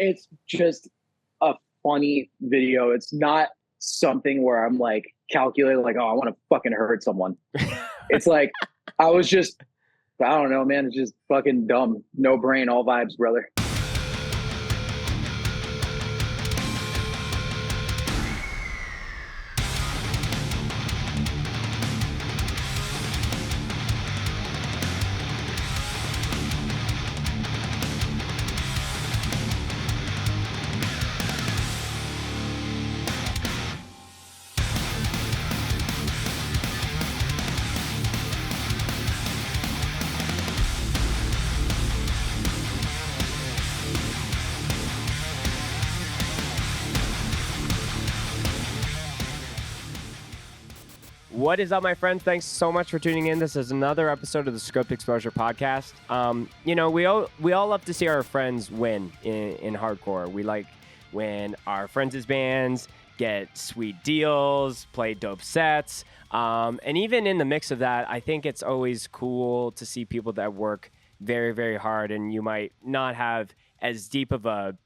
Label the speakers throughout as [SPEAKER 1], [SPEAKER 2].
[SPEAKER 1] it's just a funny video. It's not something where I'm like calculating, like, oh, I want to fucking hurt someone. It's like, I don't know, man. It's just fucking dumb. No brain, all vibes, brother.
[SPEAKER 2] What is up, my friends? Thanks so much for tuning in. This is another episode of the Script Exposure podcast. We all love to see our friends win in hardcore. We like when our friends' bands get sweet deals, play dope sets, and even in the mix of that, I think it's always cool to see people that work very, very hard, and you might not have as deep of a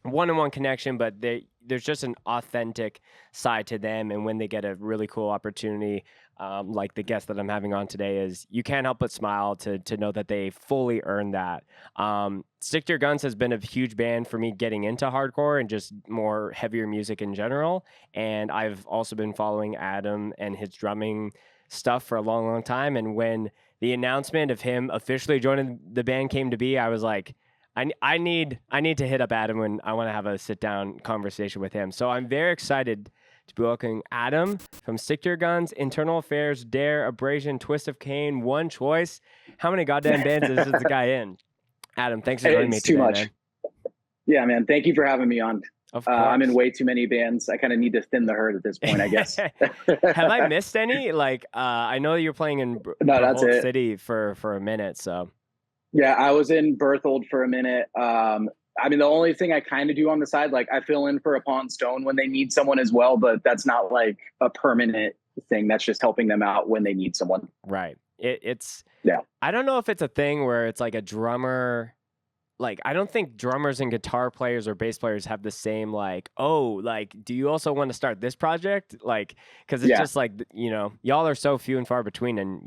[SPEAKER 2] one-on-one connection, but there's just an authentic side to them. And when they get a really cool opportunity, like the guest that I'm having on today, is you can't help but smile to know that they fully earned that. Stick to Your Guns has been a huge band for me getting into hardcore and just more heavier music in general. And I've also been following Adam and his drumming stuff for a long, long time. And when the announcement of him officially joining the band came to be, I was like, I need to hit up Adam when I want to have a sit-down conversation with him. So I'm very excited to be welcoming Adam from Stick to Your Guns, Internal Affairs, Dare, Abrasion, Twist of Cain, One Choice. How many goddamn bands is this guy in? Adam, thanks for joining me today,
[SPEAKER 1] too much.
[SPEAKER 2] man.
[SPEAKER 1] Yeah, man. Thank you for having me on.
[SPEAKER 2] Of course.
[SPEAKER 1] I'm in way too many bands. I kind of need to thin the herd at this point, I guess.
[SPEAKER 2] Have I missed any? I know you're playing in Berthold City for a minute, so...
[SPEAKER 1] Yeah, I was in Berthold for a minute. The only thing I kind of do on the side, like I fill in for Upon Stone when they need someone as well, but that's not like a permanent thing. That's just helping them out when they need someone.
[SPEAKER 2] Right. It's
[SPEAKER 1] yeah.
[SPEAKER 2] I don't know if it's a thing where it's like a drummer. Like, I don't think drummers and guitar players or bass players have the same, do you also want to start this project? Like, because it's just like, y'all are so few and far between, and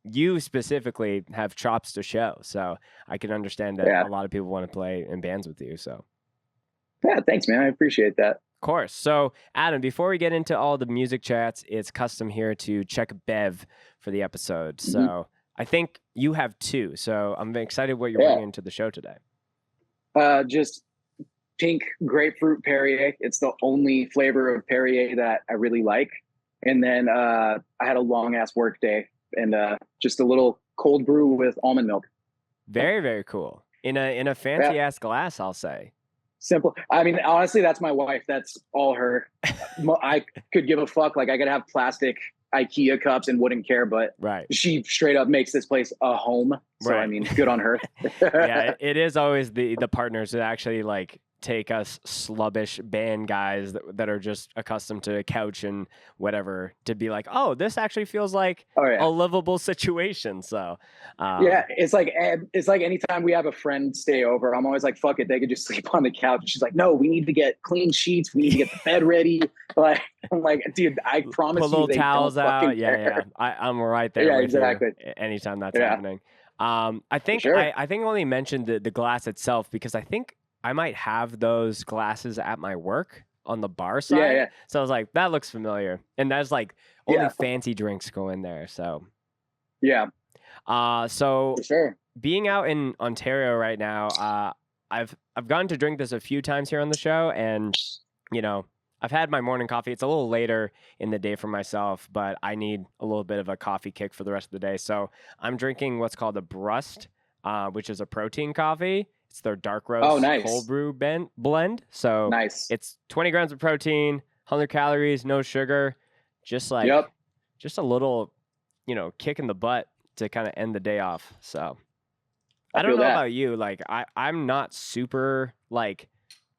[SPEAKER 2] you specifically have chops to show. So I can understand that a lot of people want to play in bands with you. So,
[SPEAKER 1] yeah, thanks, man. I appreciate that.
[SPEAKER 2] Of course. So, Adam, before we get into all the music chats, it's custom here to check Bev for the episode. Mm-hmm. So I think you have two. So I'm excited what you're bringing to the show today.
[SPEAKER 1] Just pink grapefruit Perrier. It's the only flavor of Perrier that I really like. And then I had a long ass work day and just a little cold brew with almond milk.
[SPEAKER 2] Very, very cool. In a fancy ass glass, I'll say.
[SPEAKER 1] Simple. I mean, honestly, that's my wife. That's all her. I could give a fuck. Like, I could have plastic IKEA cups and wouldn't care, but she straight up makes this place a home. So I mean, good on her.
[SPEAKER 2] Yeah, it is always the partners that actually like take us slubbish band guys that are just accustomed to a couch and whatever to be like, oh, this actually feels like a livable situation. So
[SPEAKER 1] it's like anytime we have a friend stay over, I'm always like, fuck it, they could just sleep on the couch. She's like, no, we need to get clean sheets, we need to get the bed ready. Like, I'm like, dude, I promise
[SPEAKER 2] put
[SPEAKER 1] you,
[SPEAKER 2] little
[SPEAKER 1] they
[SPEAKER 2] towels
[SPEAKER 1] don't
[SPEAKER 2] out.
[SPEAKER 1] care.
[SPEAKER 2] I'm right there.
[SPEAKER 1] Yeah,
[SPEAKER 2] with
[SPEAKER 1] exactly.
[SPEAKER 2] You anytime that's happening. I think I only mentioned the glass itself because I think I might have those glasses at my work on the bar side.
[SPEAKER 1] Yeah.
[SPEAKER 2] So I was like, that looks familiar. And that's like only fancy drinks go in there. So
[SPEAKER 1] yeah.
[SPEAKER 2] So
[SPEAKER 1] for sure.
[SPEAKER 2] Being out in Ontario right now, I've gotten to drink this a few times here on the show, and I've had my morning coffee. It's a little later in the day for myself, but I need a little bit of a coffee kick for the rest of the day. So I'm drinking what's called a Brust, which is a protein coffee. It's their dark roast cold brew blend. So it's 20 grams of protein, 100 calories, no sugar, just like just a little, kick in the butt to kind of end the day off. So I don't know about you. Like I'm not super like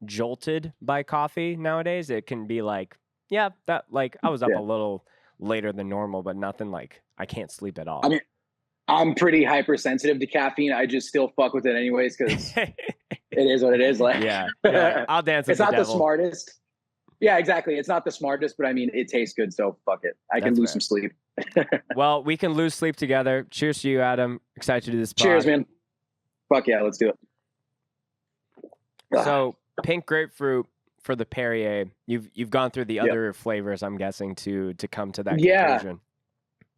[SPEAKER 2] jolted by coffee nowadays. It can be like, I was up a little later than normal, but nothing like I can't sleep at all.
[SPEAKER 1] I mean, I'm pretty hypersensitive to caffeine. I just still fuck with it anyways because It is what it is. Like,
[SPEAKER 2] Yeah. You're like, I'll dance with
[SPEAKER 1] it's
[SPEAKER 2] the
[SPEAKER 1] not
[SPEAKER 2] devil.
[SPEAKER 1] the smartest. Yeah, exactly. It's not the smartest, but I mean, it tastes good, so fuck it. I can
[SPEAKER 2] That's
[SPEAKER 1] lose
[SPEAKER 2] fair.
[SPEAKER 1] some sleep.
[SPEAKER 2] Well, we can lose sleep together. Cheers to you, Adam. Excited to do this pod.
[SPEAKER 1] Cheers, man. Fuck yeah, let's do it.
[SPEAKER 2] So, pink grapefruit for the Perrier. You've gone through the other flavors, I'm guessing, to come to that conclusion.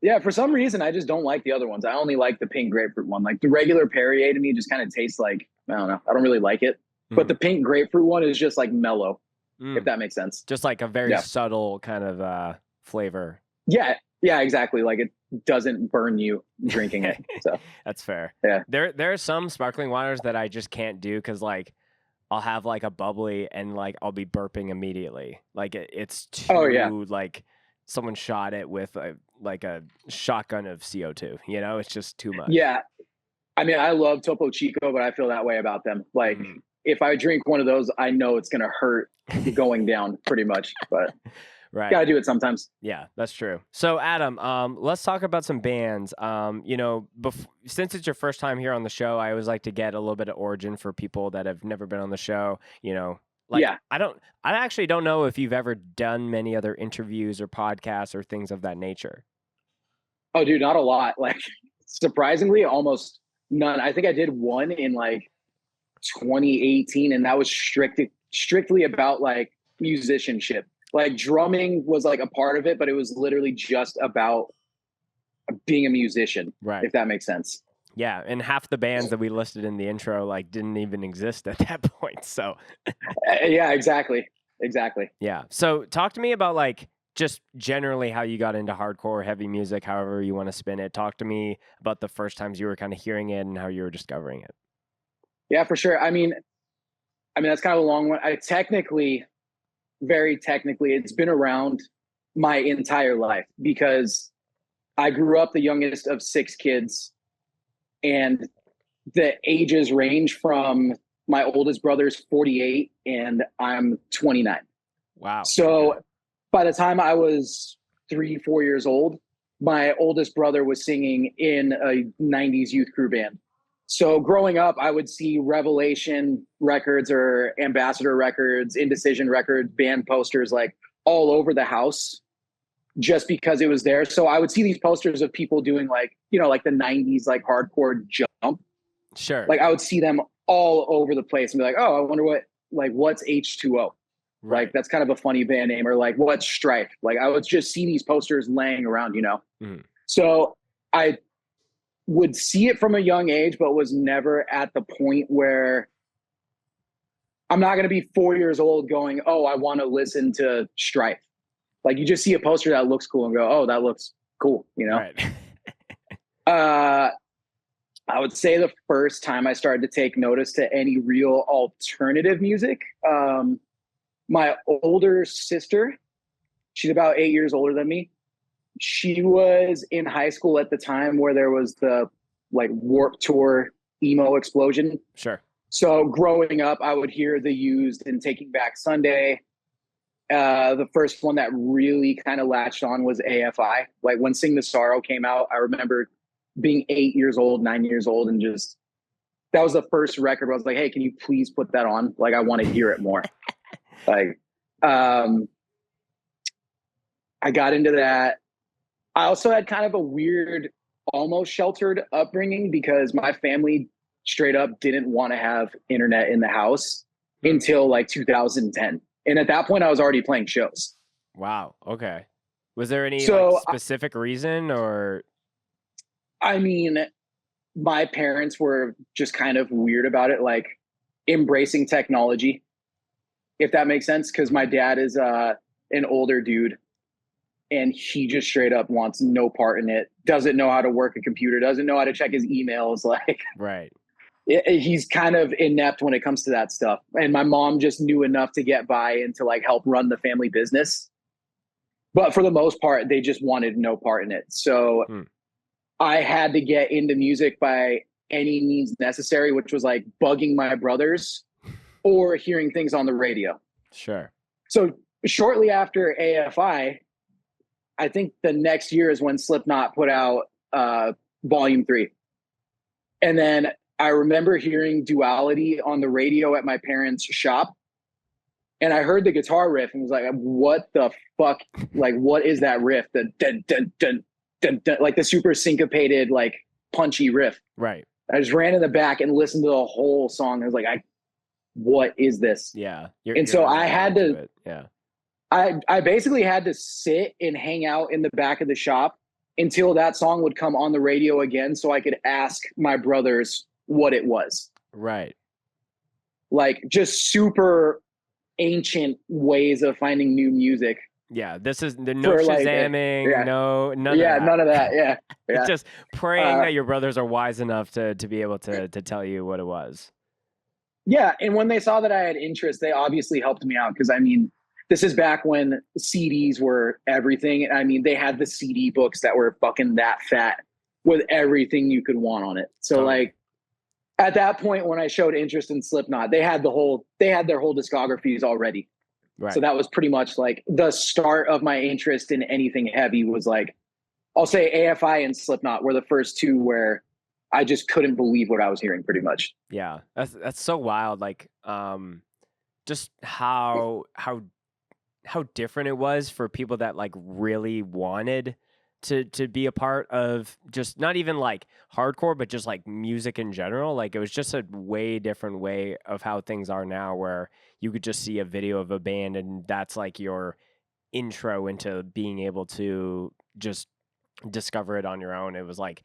[SPEAKER 1] Yeah, for some reason, I just don't like the other ones. I only like the pink grapefruit one. Like the regular Perrier to me just kind of tastes like, I don't know. I don't really like it. But the pink grapefruit one is just like mellow, if that makes sense.
[SPEAKER 2] Just like a very subtle kind of flavor.
[SPEAKER 1] Yeah, exactly. Like it doesn't burn you drinking it. So
[SPEAKER 2] that's fair.
[SPEAKER 1] Yeah.
[SPEAKER 2] There are some sparkling waters that I just can't do because like I'll have like a bubbly and like I'll be burping immediately. Like it's too like someone shot it with a shotgun of CO2. You know, it's just too much.
[SPEAKER 1] Yeah. I mean, I love Topo Chico, but I feel that way about them. Like if I drink one of those, I know it's going to hurt going down pretty much, but
[SPEAKER 2] right.
[SPEAKER 1] Gotta do it sometimes.
[SPEAKER 2] Yeah, that's true. So Adam, let's talk about some bands. Since it's your first time here on the show, I always like to get a little bit of origin for people that have never been on the show, you know. Like, I actually don't know if you've ever done many other interviews or podcasts or things of that nature.
[SPEAKER 1] Oh, dude, not a lot. Like, surprisingly, almost none. I think I did one in like 2018, and that was strictly about like musicianship. Like drumming was like a part of it, but it was literally just about being a musician,
[SPEAKER 2] right?
[SPEAKER 1] If that makes sense.
[SPEAKER 2] Yeah, and half the bands that we listed in the intro like didn't even exist at that point. So
[SPEAKER 1] yeah, exactly.
[SPEAKER 2] Yeah. So talk to me about like just generally how you got into hardcore, heavy music, however you want to spin it. Talk to me about the first times you were kind of hearing it and how you were discovering it.
[SPEAKER 1] Yeah, for sure. I mean that's kind of a long one. Very technically, it's been around my entire life because I grew up the youngest of 6 kids, and the ages range from my oldest brother's 48 and I'm 29.
[SPEAKER 2] Wow.
[SPEAKER 1] So by the time I was 3-4 years old, my oldest brother was singing in a 90s youth crew band. So growing up, I would see Revelation records or Ambassador records, Indecision records, band posters like all over the house just because it was there. So I would see these posters of people doing like, you know, like the 90s, like hardcore jump.
[SPEAKER 2] Sure.
[SPEAKER 1] Like I would see them all over the place and be like, oh, I wonder what's H2O?
[SPEAKER 2] Right.
[SPEAKER 1] Like that's kind of a funny band name, or like what's Strife? Like I would just see these posters laying around, you know? So I would see it from a young age, but was never at the point where I'm not going to be 4 years old going, oh, I want to listen to Strife. Like you just see a poster that looks cool and go, oh, that looks cool. You know?
[SPEAKER 2] Right.
[SPEAKER 1] I would say the first time I started to take notice to any real alternative music, my older sister, she's about 8 years older than me. She was in high school at the time where there was the like Warped Tour emo explosion.
[SPEAKER 2] Sure.
[SPEAKER 1] So growing up, I would hear The Used and Taking Back Sunday. The first one that really kind of latched on was AFI. Like when Sing the Sorrow came out, I remember being 8 years old, 9 years old, and just that was the first record where I was like, hey, can you please put that on? Like I want to hear it more. Like I got into that. I also had kind of a weird, almost sheltered upbringing because my family straight up didn't want to have internet in the house until like 2010. And at that point, I was already playing shows.
[SPEAKER 2] Wow. Okay. Was there any like, specific reason or?
[SPEAKER 1] I mean, my parents were just kind of weird about it, like embracing technology, if that makes sense. Because my dad is an older dude. And he just straight up wants no part in it. Doesn't know how to work a computer. Doesn't know how to check his emails. Like,
[SPEAKER 2] right.
[SPEAKER 1] He's kind of inept when it comes to that stuff. And my mom just knew enough to get by and to like help run the family business. But for the most part, they just wanted no part in it. So I had to get into music by any means necessary, which was like bugging my brothers or hearing things on the radio.
[SPEAKER 2] Sure.
[SPEAKER 1] So shortly after AFI, I think the next year is when Slipknot put out Volume 3. And then I remember hearing Duality on the radio at my parents' shop, and I heard the guitar riff and was like, what the fuck? Like, what is that riff? The dun, dun, dun, dun, dun, like the super syncopated, like punchy riff.
[SPEAKER 2] Right.
[SPEAKER 1] I just ran in the back and listened to the whole song. I was like, what is this?
[SPEAKER 2] Yeah.
[SPEAKER 1] And so I had to,
[SPEAKER 2] yeah.
[SPEAKER 1] I basically had to sit and hang out in the back of the shop until that song would come on the radio again so I could ask my brothers what it was.
[SPEAKER 2] Right.
[SPEAKER 1] Like just super ancient ways of finding new music.
[SPEAKER 2] Yeah, this is no Shazamming,
[SPEAKER 1] like,
[SPEAKER 2] none of that.
[SPEAKER 1] None of that. Yeah.
[SPEAKER 2] It's just praying that your brothers are wise enough to be able to tell you what it was.
[SPEAKER 1] Yeah, and when they saw that I had interest, they obviously helped me out because, I mean, this is back when CDs were everything. I mean, they had the CD books that were fucking that fat with everything you could want on it. So, like, at that point when I showed interest in Slipknot, they had their whole discographies already.
[SPEAKER 2] Right.
[SPEAKER 1] So that was pretty much like the start of my interest in anything heavy was like, I'll say AFI and Slipknot were the first two where I just couldn't believe what I was hearing pretty much.
[SPEAKER 2] Yeah. That's so wild. Like, just how different it was for people that like really wanted to be a part of just not even like hardcore, but just like music in general. Like it was just a way different way of how things are now where you could just see a video of a band and that's like your intro into being able to just discover it on your own. It was like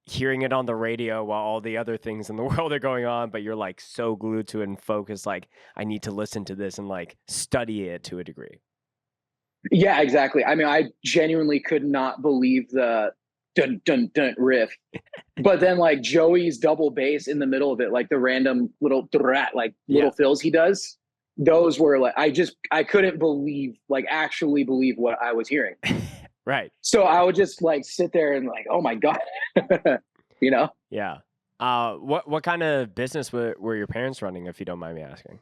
[SPEAKER 2] hearing it on the radio while all the other things in the world are going on, but you're like so glued to it and focused, like I need to listen to this and like study it to a degree.
[SPEAKER 1] Yeah, exactly. I mean, I genuinely could not believe the dun dun dun riff, but then like Joey's double bass in the middle of it, like the random little little fills he does. Those were like I couldn't believe actually believe what I was hearing.
[SPEAKER 2] Right.
[SPEAKER 1] So I would just like sit there and like, oh my god, you know?
[SPEAKER 2] Yeah. What kind of business were your parents running, if you don't mind me asking?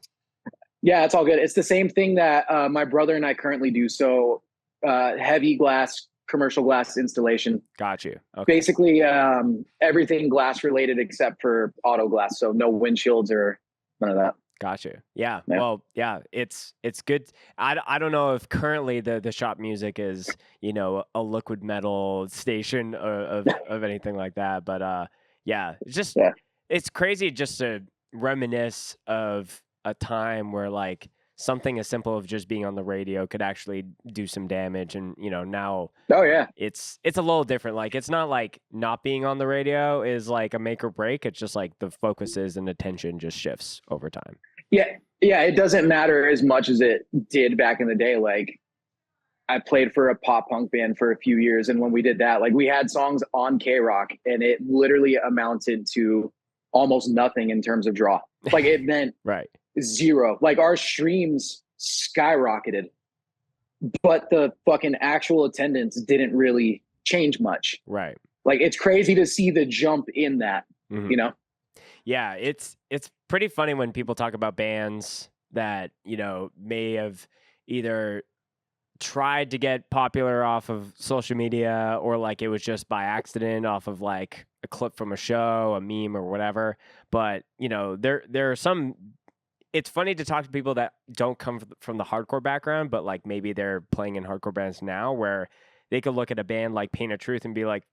[SPEAKER 1] Yeah, it's all good. It's the same thing that my brother and I currently do. So heavy glass, commercial glass installation.
[SPEAKER 2] Got you. Okay.
[SPEAKER 1] Basically, everything glass related except for auto glass. So no windshields or none of that.
[SPEAKER 2] Got you. Yeah. Well, yeah, it's good. I don't know if currently the shop music is, a liquid metal station of anything like that. But yeah, it's crazy just to reminisce of a time where like something as simple as just being on the radio could actually do some damage. And, now it's a little different. Like, it's not like not being on the radio is like a make or break. It's just like the focuses and attention just shifts over time.
[SPEAKER 1] Yeah. Yeah. It doesn't matter as much as it did back in the day. Like I played for a pop punk band for a few years. And when we did that, like we had songs on K-Rock and it literally amounted to almost nothing in terms of draw. Like it meant
[SPEAKER 2] right.
[SPEAKER 1] Zero. Like our streams skyrocketed, but the fucking actual attendance didn't really change much.
[SPEAKER 2] Right.
[SPEAKER 1] Like it's crazy to see the jump in that,
[SPEAKER 2] Yeah, it's pretty funny when people talk about bands that, may have either tried to get popular off of social media or like it was just by accident off of like a clip from a show, a meme or whatever. But, there are some. It's funny to talk to people that don't come from the hardcore background, but like maybe they're playing in hardcore bands now where they could look at a band like Pain of Truth and be like,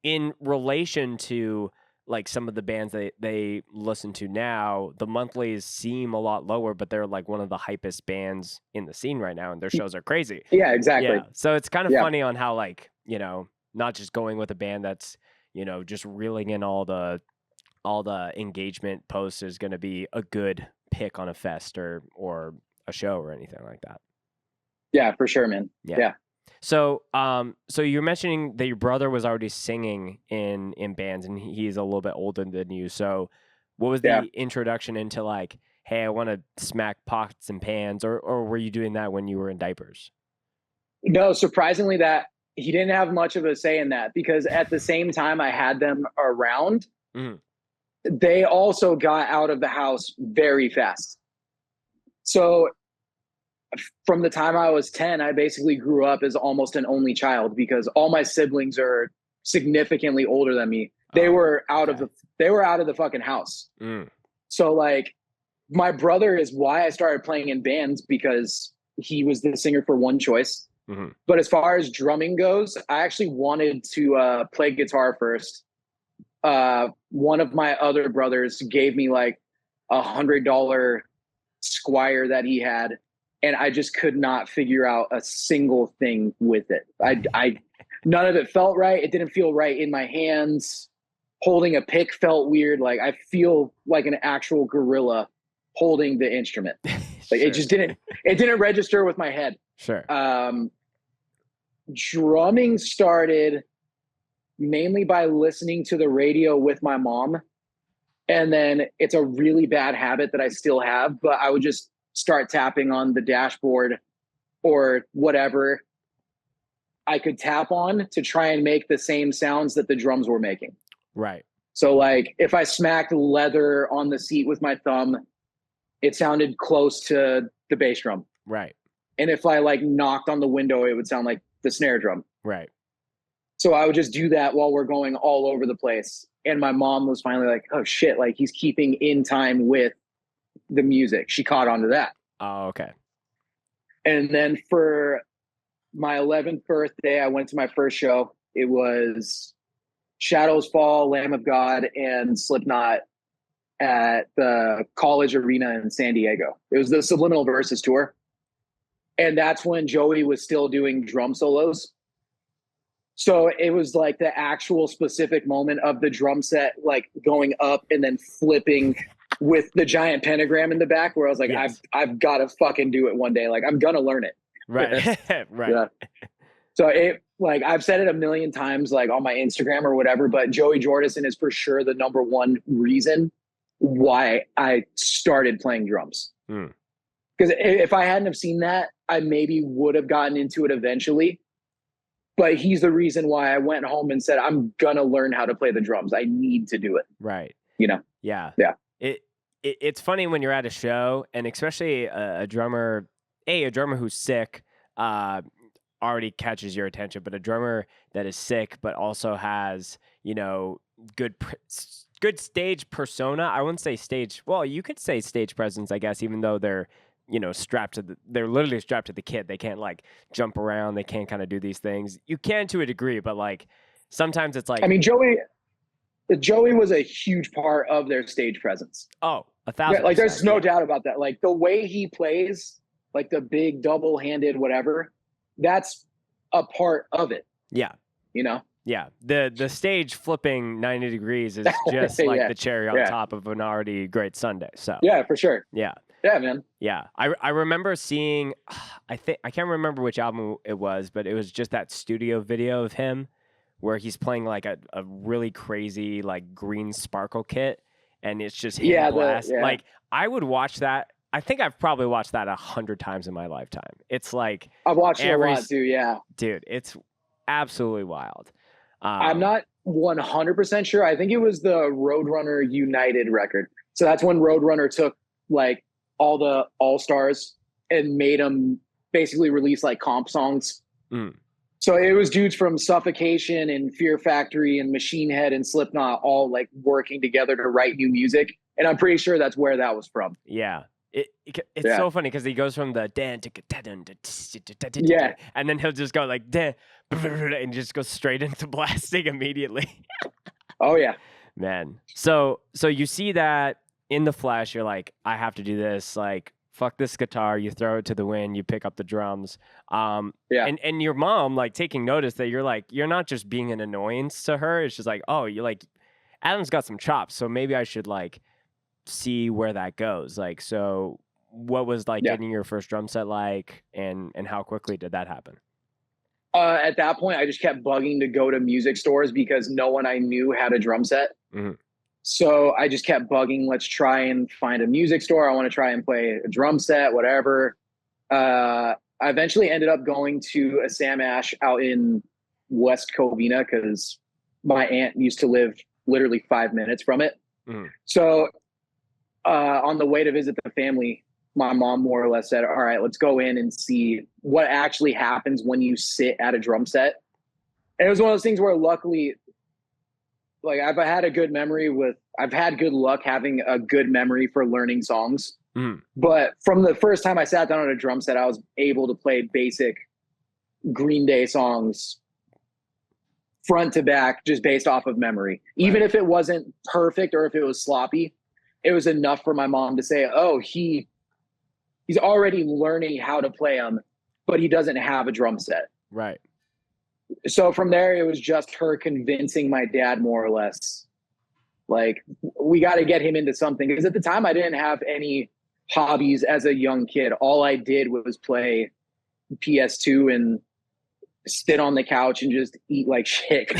[SPEAKER 2] in relation to like some of the bands they listen to now, the monthlies seem a lot lower, but they're like one of the hypest bands in the scene right now and their shows are crazy.
[SPEAKER 1] Yeah, exactly. Yeah.
[SPEAKER 2] So it's kind of funny on how like, not just going with a band that's, just reeling in all the engagement posts is going to be a good pick on a fest or a show or anything like that.
[SPEAKER 1] Yeah, for sure, man. Yeah.
[SPEAKER 2] So, so you're mentioning that your brother was already singing in bands and he's a little bit older than you. So what was the introduction into like, hey, I want to smack pots and pans or were you doing that when you were in diapers?
[SPEAKER 1] No, surprisingly that he didn't have much of a say in that because at the same time I had them around, they also got out of the house very fast. So from the time I was 10, I basically grew up as almost an only child because all my siblings are significantly older than me. They were out of the fucking house. So like my brother is why I started playing in bands, because he was the singer for One Choice. But as far as drumming goes, I actually wanted to play guitar first. One of my other brothers gave me like $100 Squire that he had, and I just could not figure out a single thing with it. I none of it felt right. It didn't feel right in my hands. Holding a pick felt weird. Like I feel like an actual gorilla holding the instrument. Like it just didn't register with my head.
[SPEAKER 2] Sure.
[SPEAKER 1] Drumming started mainly by listening to the radio with my mom. And then it's a really bad habit that I still have, but I would just start tapping on the dashboard or whatever I could tap on to try and make the same sounds that the drums were making.
[SPEAKER 2] Right.
[SPEAKER 1] So like if I smacked leather on the seat with my thumb, it sounded close to the bass drum.
[SPEAKER 2] Right.
[SPEAKER 1] And if I like knocked on the window, it would sound like the snare drum.
[SPEAKER 2] Right.
[SPEAKER 1] So I would just do that while we're going all over the place. And my mom was finally like, oh shit, like he's keeping in time with the music. She caught on to that.
[SPEAKER 2] Oh, okay.
[SPEAKER 1] And then for my 11th birthday, I went to my first show. It was Shadows Fall, Lamb of God, and Slipknot at the College Arena in San Diego. It was the Subliminal Verses tour. And that's when Joey was still doing drum solos. So it was like the actual specific moment of the drum set, like going up and then flipping with the giant pentagram in the back, where I was like, yes. I've got to fucking do it one day. Like I'm going to learn it.
[SPEAKER 2] Right. Right.
[SPEAKER 1] Yeah. So it, like I've said it a million times, like on my Instagram or whatever, but Joey Jordison is for sure the number one reason why I started playing drums. Because if I hadn't have seen that, I maybe would have gotten into it eventually. But he's the reason why I went home and said, I'm going to learn how to play the drums. I need to do it.
[SPEAKER 2] Right.
[SPEAKER 1] You know?
[SPEAKER 2] Yeah.
[SPEAKER 1] Yeah.
[SPEAKER 2] It's funny when you're at a show, and especially a drummer who's sick already catches your attention, but a drummer that is sick but also has, you know, good stage persona. I wouldn't say stage. Well, you could say stage presence, I guess, even though they're, you know, they're literally strapped to the kit. They can't like jump around. They can't kind of do these things. You can to a degree, but like sometimes it's like,
[SPEAKER 1] I mean, Joey was a huge part of their stage presence.
[SPEAKER 2] Oh, 1,000%.
[SPEAKER 1] Like there's no doubt about that. Like the way he plays, like the big double-handed whatever, that's a part of it.
[SPEAKER 2] Yeah.
[SPEAKER 1] You know?
[SPEAKER 2] Yeah. The stage flipping 90 degrees is just like the cherry on top of an already great Sunday. So
[SPEAKER 1] yeah, for sure.
[SPEAKER 2] Yeah.
[SPEAKER 1] Yeah, man.
[SPEAKER 2] Yeah. I remember seeing, I can't remember which album it was, but it was just that studio video of him where he's playing like a really crazy like green sparkle kit, and it's just him blast. Like I would watch that. I think I've probably watched that 100 times in my lifetime. It's like
[SPEAKER 1] I've watched it a lot too. Yeah,
[SPEAKER 2] dude, it's absolutely wild.
[SPEAKER 1] I'm not 100% sure. I think it was the Roadrunner United record. So that's when Roadrunner took like all the all-stars and made them basically release like comp songs. So it was dudes from Suffocation and Fear Factory and Machine Head and Slipknot all like working together to write new music. And I'm pretty sure that's where that was from.
[SPEAKER 2] Yeah. It's so funny because he goes from the and then he'll just go like and just go straight into blasting immediately.
[SPEAKER 1] Oh yeah,
[SPEAKER 2] man. So you see that in the flesh, you're like, I have to do this. Like, fuck this guitar. You throw it to the wind. You pick up the drums. And your mom like taking notice that you're not just being an annoyance to her. It's just like, oh, you're like, Adam's got some chops, so maybe I should like see where that goes. Like, so what was like getting your first drum set like, and how quickly did that happen?
[SPEAKER 1] At that point, I just kept bugging to go to music stores because no one I knew had a drum set. So I just kept bugging, let's try and find a music store. I want to try and play a drum set, whatever. I eventually ended up going to a Sam Ash out in West Covina because my aunt used to live literally 5 minutes from it. So on the way to visit the family, my mom more or less said, all right, let's go in and see what actually happens when you sit at a drum set. And it was one of those things where luckily I've had good luck having a good memory for learning songs.
[SPEAKER 2] Mm.
[SPEAKER 1] But from the first time I sat down on a drum set, I was able to play basic Green Day songs front to back, just based off of memory. Even if it wasn't perfect or if it was sloppy, it was enough for my mom to say, oh, he's already learning how to play them, but he doesn't have a drum set.
[SPEAKER 2] Right.
[SPEAKER 1] So from there, it was just her convincing my dad, more or less, like, we got to get him into something. Because at the time, I didn't have any hobbies as a young kid. All I did was play PS2 and sit on the couch and just eat like shit.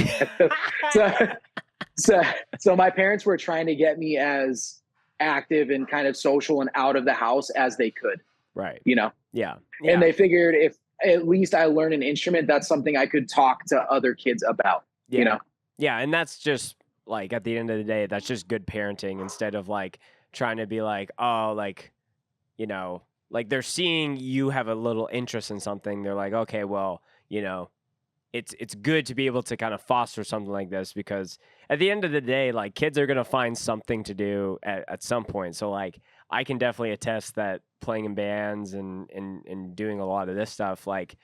[SPEAKER 1] so my parents were trying to get me as active and kind of social and out of the house as they could.
[SPEAKER 2] Right.
[SPEAKER 1] Yeah. And they figured if at least I learn an instrument, that's something I could talk to other kids about.
[SPEAKER 2] Yeah. And that's just like, at the end of the day, that's just good parenting, instead of like trying to be like, oh, like, like they're seeing you have a little interest in something. They're like, okay, well, it's good to be able to kind of foster something like this, because at the end of the day, like, kids are going to find something to do at some point. So like, I can definitely attest that playing in bands and doing a lot of this stuff, like,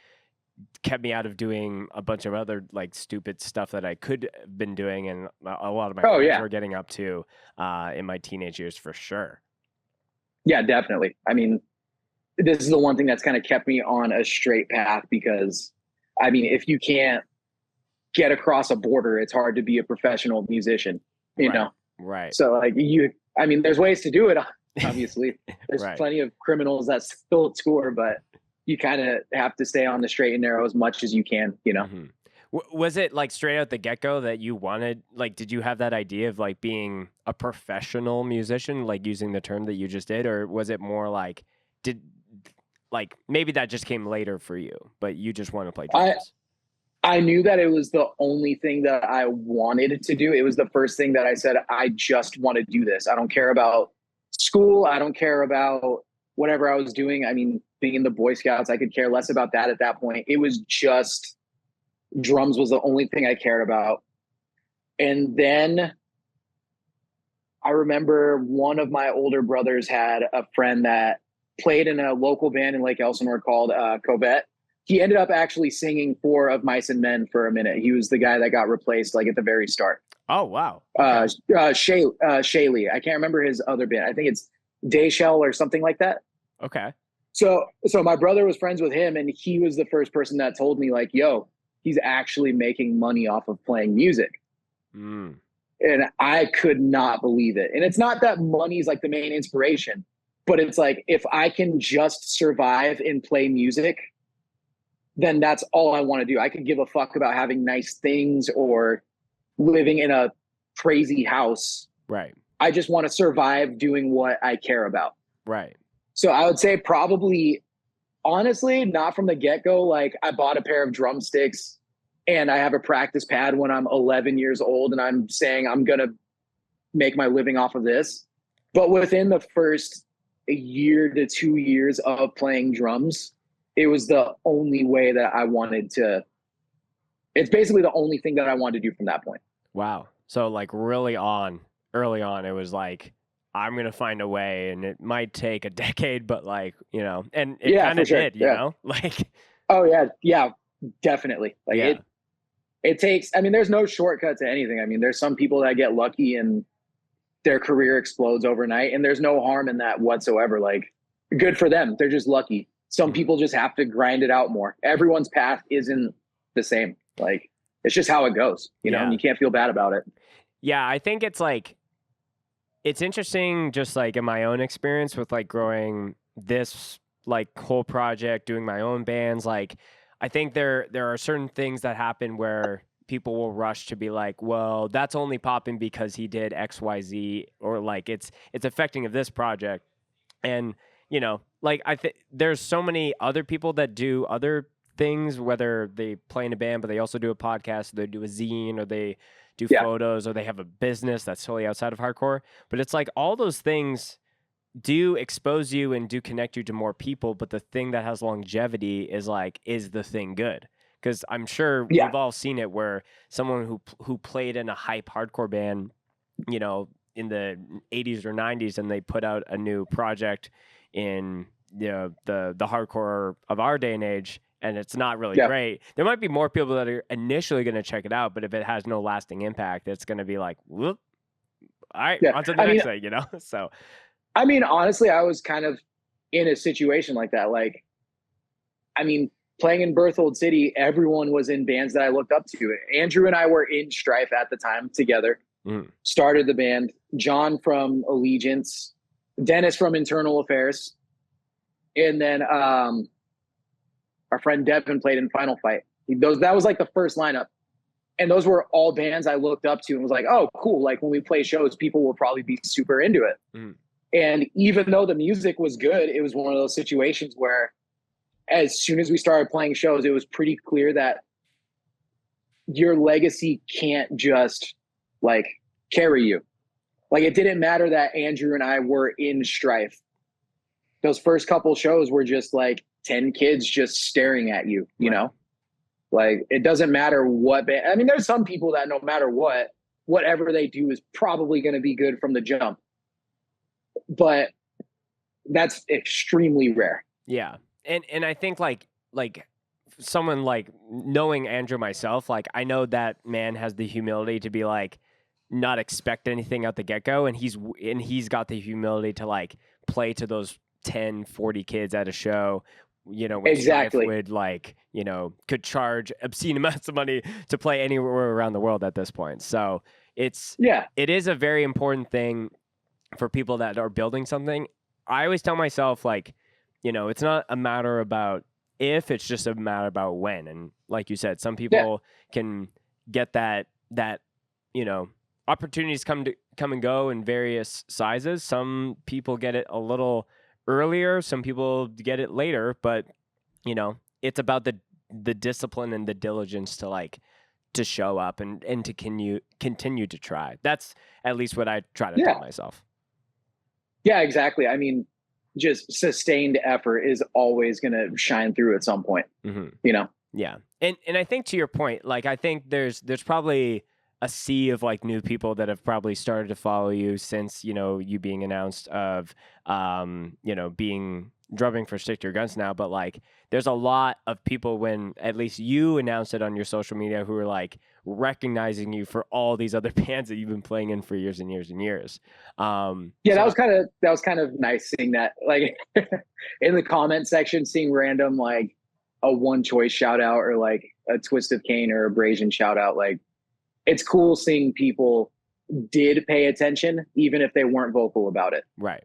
[SPEAKER 2] kept me out of doing a bunch of other like stupid stuff that I could have been doing, and a lot of my friends were getting up to in my teenage years, for sure.
[SPEAKER 1] Yeah, definitely. I mean, this is the one thing that's kind of kept me on a straight path, because I mean, if you can't get across a border, it's hard to be a professional musician, you know?
[SPEAKER 2] Right.
[SPEAKER 1] So like there's ways to do it. Obviously, there's plenty of criminals that still score, but you kind of have to stay on the straight and narrow as much as you can,
[SPEAKER 2] Mm-hmm. Was it like straight out the get-go that you wanted, like, did you have that idea of like being a professional musician, like using the term that you just did, or was it more like, maybe that just came later for you, but you just want to play drums?
[SPEAKER 1] I knew that it was the only thing that I wanted to do. It was the first thing that I said, I just want to do this. I don't care about school. I don't care about whatever I was doing. I mean, being in the Boy Scouts, I could care less about that at that point. It was just drums was the only thing I cared about. And then I remember one of my older brothers had a friend that played in a local band in Lake Elsinore called Covette. He ended up actually singing 4 of Mice and Men for a minute. He was the guy that got replaced like at the very start.
[SPEAKER 2] Oh, wow.
[SPEAKER 1] Okay. Shaylee. I can't remember his other band. I think it's Dayshell or something like that.
[SPEAKER 2] Okay.
[SPEAKER 1] So my brother was friends with him, and he was the first person that told me, like, yo, he's actually making money off of playing music.
[SPEAKER 2] Mm.
[SPEAKER 1] And I could not believe it. And it's not that money's like the main inspiration, but it's like, if I can just survive and play music, then that's all I want to do. I could give a fuck about having nice things or living in a crazy house.
[SPEAKER 2] Right.
[SPEAKER 1] I just want to survive doing what I care about.
[SPEAKER 2] Right.
[SPEAKER 1] So I would say probably, honestly, not from the get-go. Like, I bought a pair of drumsticks and I have a practice pad when I'm 11 years old and I'm saying I'm going to make my living off of this. But within the first year to 2 years of playing drums, it was the only way that I wanted to. It's basically the only thing that I wanted to do from that point.
[SPEAKER 2] Wow. So like early on, it was like, I'm going to find a way, and it might take a decade, but like, and it kind of did, you know, like.
[SPEAKER 1] Oh yeah. Yeah, definitely. Like it takes, I mean, there's no shortcut to anything. I mean, there's some people that get lucky and their career explodes overnight, and there's no harm in that whatsoever. Like, good for them. They're just lucky. Some people just have to grind it out more. Everyone's path isn't the same. Like, it's just how it goes, and you can't feel bad about it.
[SPEAKER 2] Yeah. I think it's like, it's interesting, just like in my own experience with like growing this like whole project, doing my own bands. Like, I think there are certain things that happen where people will rush to be like, well, that's only popping because he did X, Y, Z, or like it's affecting of this project. And, like there's so many other people that do other things, whether they play in a band, but they also do a podcast, or they do a zine, or they do photos, or they have a business that's totally outside of hardcore. But it's like all those things do expose you and do connect you to more people. But the thing that has longevity is like, is the thing good? Because I'm sure
[SPEAKER 1] Yeah.
[SPEAKER 2] we've all seen it where someone who played in a hype hardcore band, you know, in the 80s or 90s, and they put out a new project in the hardcore of our day and age, and it's not really
[SPEAKER 1] Yeah.
[SPEAKER 2] great. There might be more people that are initially going to check it out, but if it has no lasting impact, it's going to be like, whoop, all right,
[SPEAKER 1] Yeah.
[SPEAKER 2] on to the next thing, you know? So,
[SPEAKER 1] I mean, honestly, I was kind of in a situation like that. Like, I mean, playing in Berthold City, everyone was in bands that I looked up to. Andrew and I were in Strife at the time together, started the band. John from Allegiance, Dennis from Internal Affairs, and then our friend Devin played in Final Fight. That was like the first lineup. And those were all bands I looked up to and was like, oh, cool. Like when we play shows, people will probably be super into it. And even though the music was good, it was one of those situations where as soon as we started playing shows, it was pretty clear that your legacy can't just like carry you. Like it didn't matter that Andrew and I were in Strife. Those first couple shows were just like 10 kids just staring at you, you know? Like it doesn't matter what band. I mean, there's some people that no matter what, whatever they do is probably going to be good from the jump. But that's extremely rare.
[SPEAKER 2] Yeah. And I think like someone like knowing Andrew myself, like I know that man has the humility to be like not expect anything out the get-go, and he's got the humility to like play to those 10, 40 kids at a show, you know, when Strife would like, you know, could charge obscene amounts of money to play anywhere around the world at this point. So it is a very important thing for people that are building something. I always tell myself, like, you know, it's not a matter about if, it's just a matter about when. And like you said, some people can get that, you know, opportunities come and go in various sizes. Some people get it a little earlier, some people get it later, but you know, it's about the discipline and the diligence to like to show up and to continue to try. That's at least what I try to tell myself.
[SPEAKER 1] Yeah, exactly. I mean, just sustained effort is always going to shine through at some point, you know?
[SPEAKER 2] Yeah. And I think to your point, like, I think there's probably a sea of like new people that have probably started to follow you since, you know, you being announced of, you know, being drumming for Stick to Your Guns now. But like, there's a lot of people when at least you announced it on your social media who are like recognizing you for all these other bands that you've been playing in for years and years and years.
[SPEAKER 1] That was kind of nice seeing that, like in the comment section, seeing random, like a One Choice shout out or like a Twist of Cain or Abrasion shout out. Like it's cool seeing people did pay attention, even if they weren't vocal about it.
[SPEAKER 2] Right.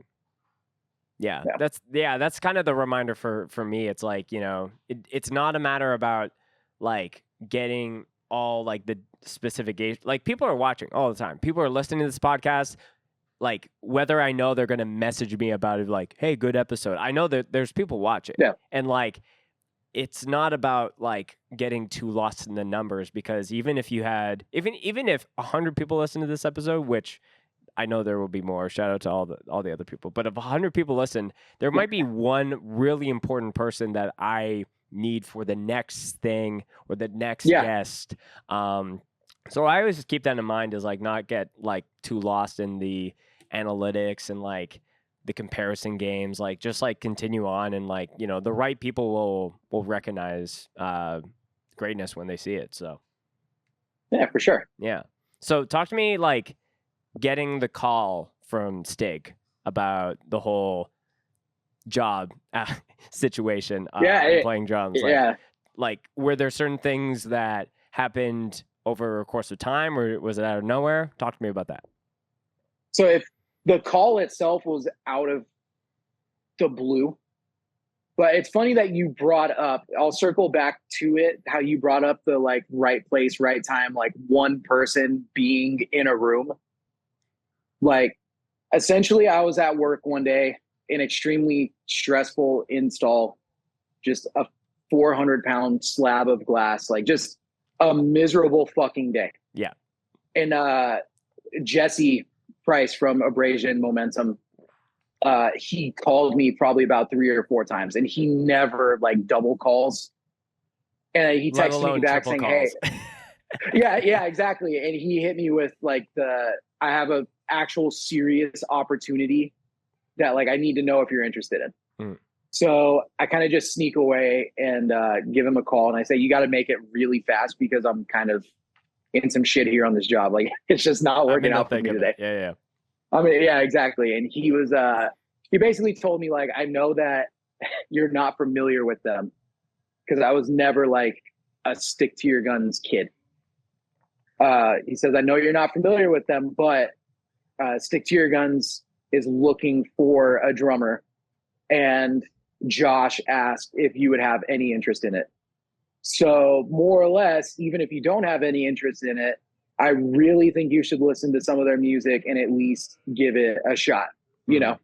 [SPEAKER 2] Yeah. That's kind of the reminder for me. It's like, you know, it's not a matter about like getting all like the specific age. Like people are watching all the time. People are listening to this podcast. Like whether I know they're going to message me about it, like, hey, good episode. I know that there's people watching.
[SPEAKER 1] Yeah.
[SPEAKER 2] And like, it's not about like getting too lost in the numbers, because even if you had, even if 100 people listen to this episode, which I know there will be more, shout out to all the other people, but if 100 people listen, there might be one really important person that I need for the next thing or the next guest. So I always just keep that in mind, is like not get like too lost in the analytics and like the comparison games, like just like continue on, and like, you know, the right people will recognize greatness when they see it. So
[SPEAKER 1] yeah, for sure.
[SPEAKER 2] Yeah. So talk to me like getting the call from Stig about the whole job situation playing drums. Like were there certain things that happened over a course of time, or was it out of nowhere? Talk to me about that.
[SPEAKER 1] So if the call itself was out of the blue, but it's funny that you brought up, I'll circle back to it, how you brought up the like right place, right time, like one person being in a room. Like essentially I was at work one day, an extremely stressful install, just a 400-pound slab of glass, like just a miserable fucking day.
[SPEAKER 2] Yeah.
[SPEAKER 1] And Jesse Price from Abrasion Momentum, he called me probably about 3 or 4 times, and he never like double calls. And he
[SPEAKER 2] Let
[SPEAKER 1] texted me
[SPEAKER 2] alone
[SPEAKER 1] back
[SPEAKER 2] triple
[SPEAKER 1] saying,
[SPEAKER 2] calls.
[SPEAKER 1] "Hey, yeah, exactly." And he hit me with like I have a actual serious opportunity that like I need to know if you're interested in.
[SPEAKER 2] Mm.
[SPEAKER 1] So I kind of just sneak away and give him a call, and I say, "You got to make it really fast because I'm kind of in some shit here on this job. Like it's just not working out for me today."
[SPEAKER 2] Yeah.
[SPEAKER 1] I mean, yeah, exactly. And he was he basically told me like, "I know that you're not familiar with them because I was never like a stick to your guns kid." He says, "I know you're not familiar with them, but Stick to Your Guns is looking for a drummer, and Josh asked if you would have any interest in it. So more or less, even if you don't have any interest in it, I really think you should listen to some of their music and at least give it a shot, you know?"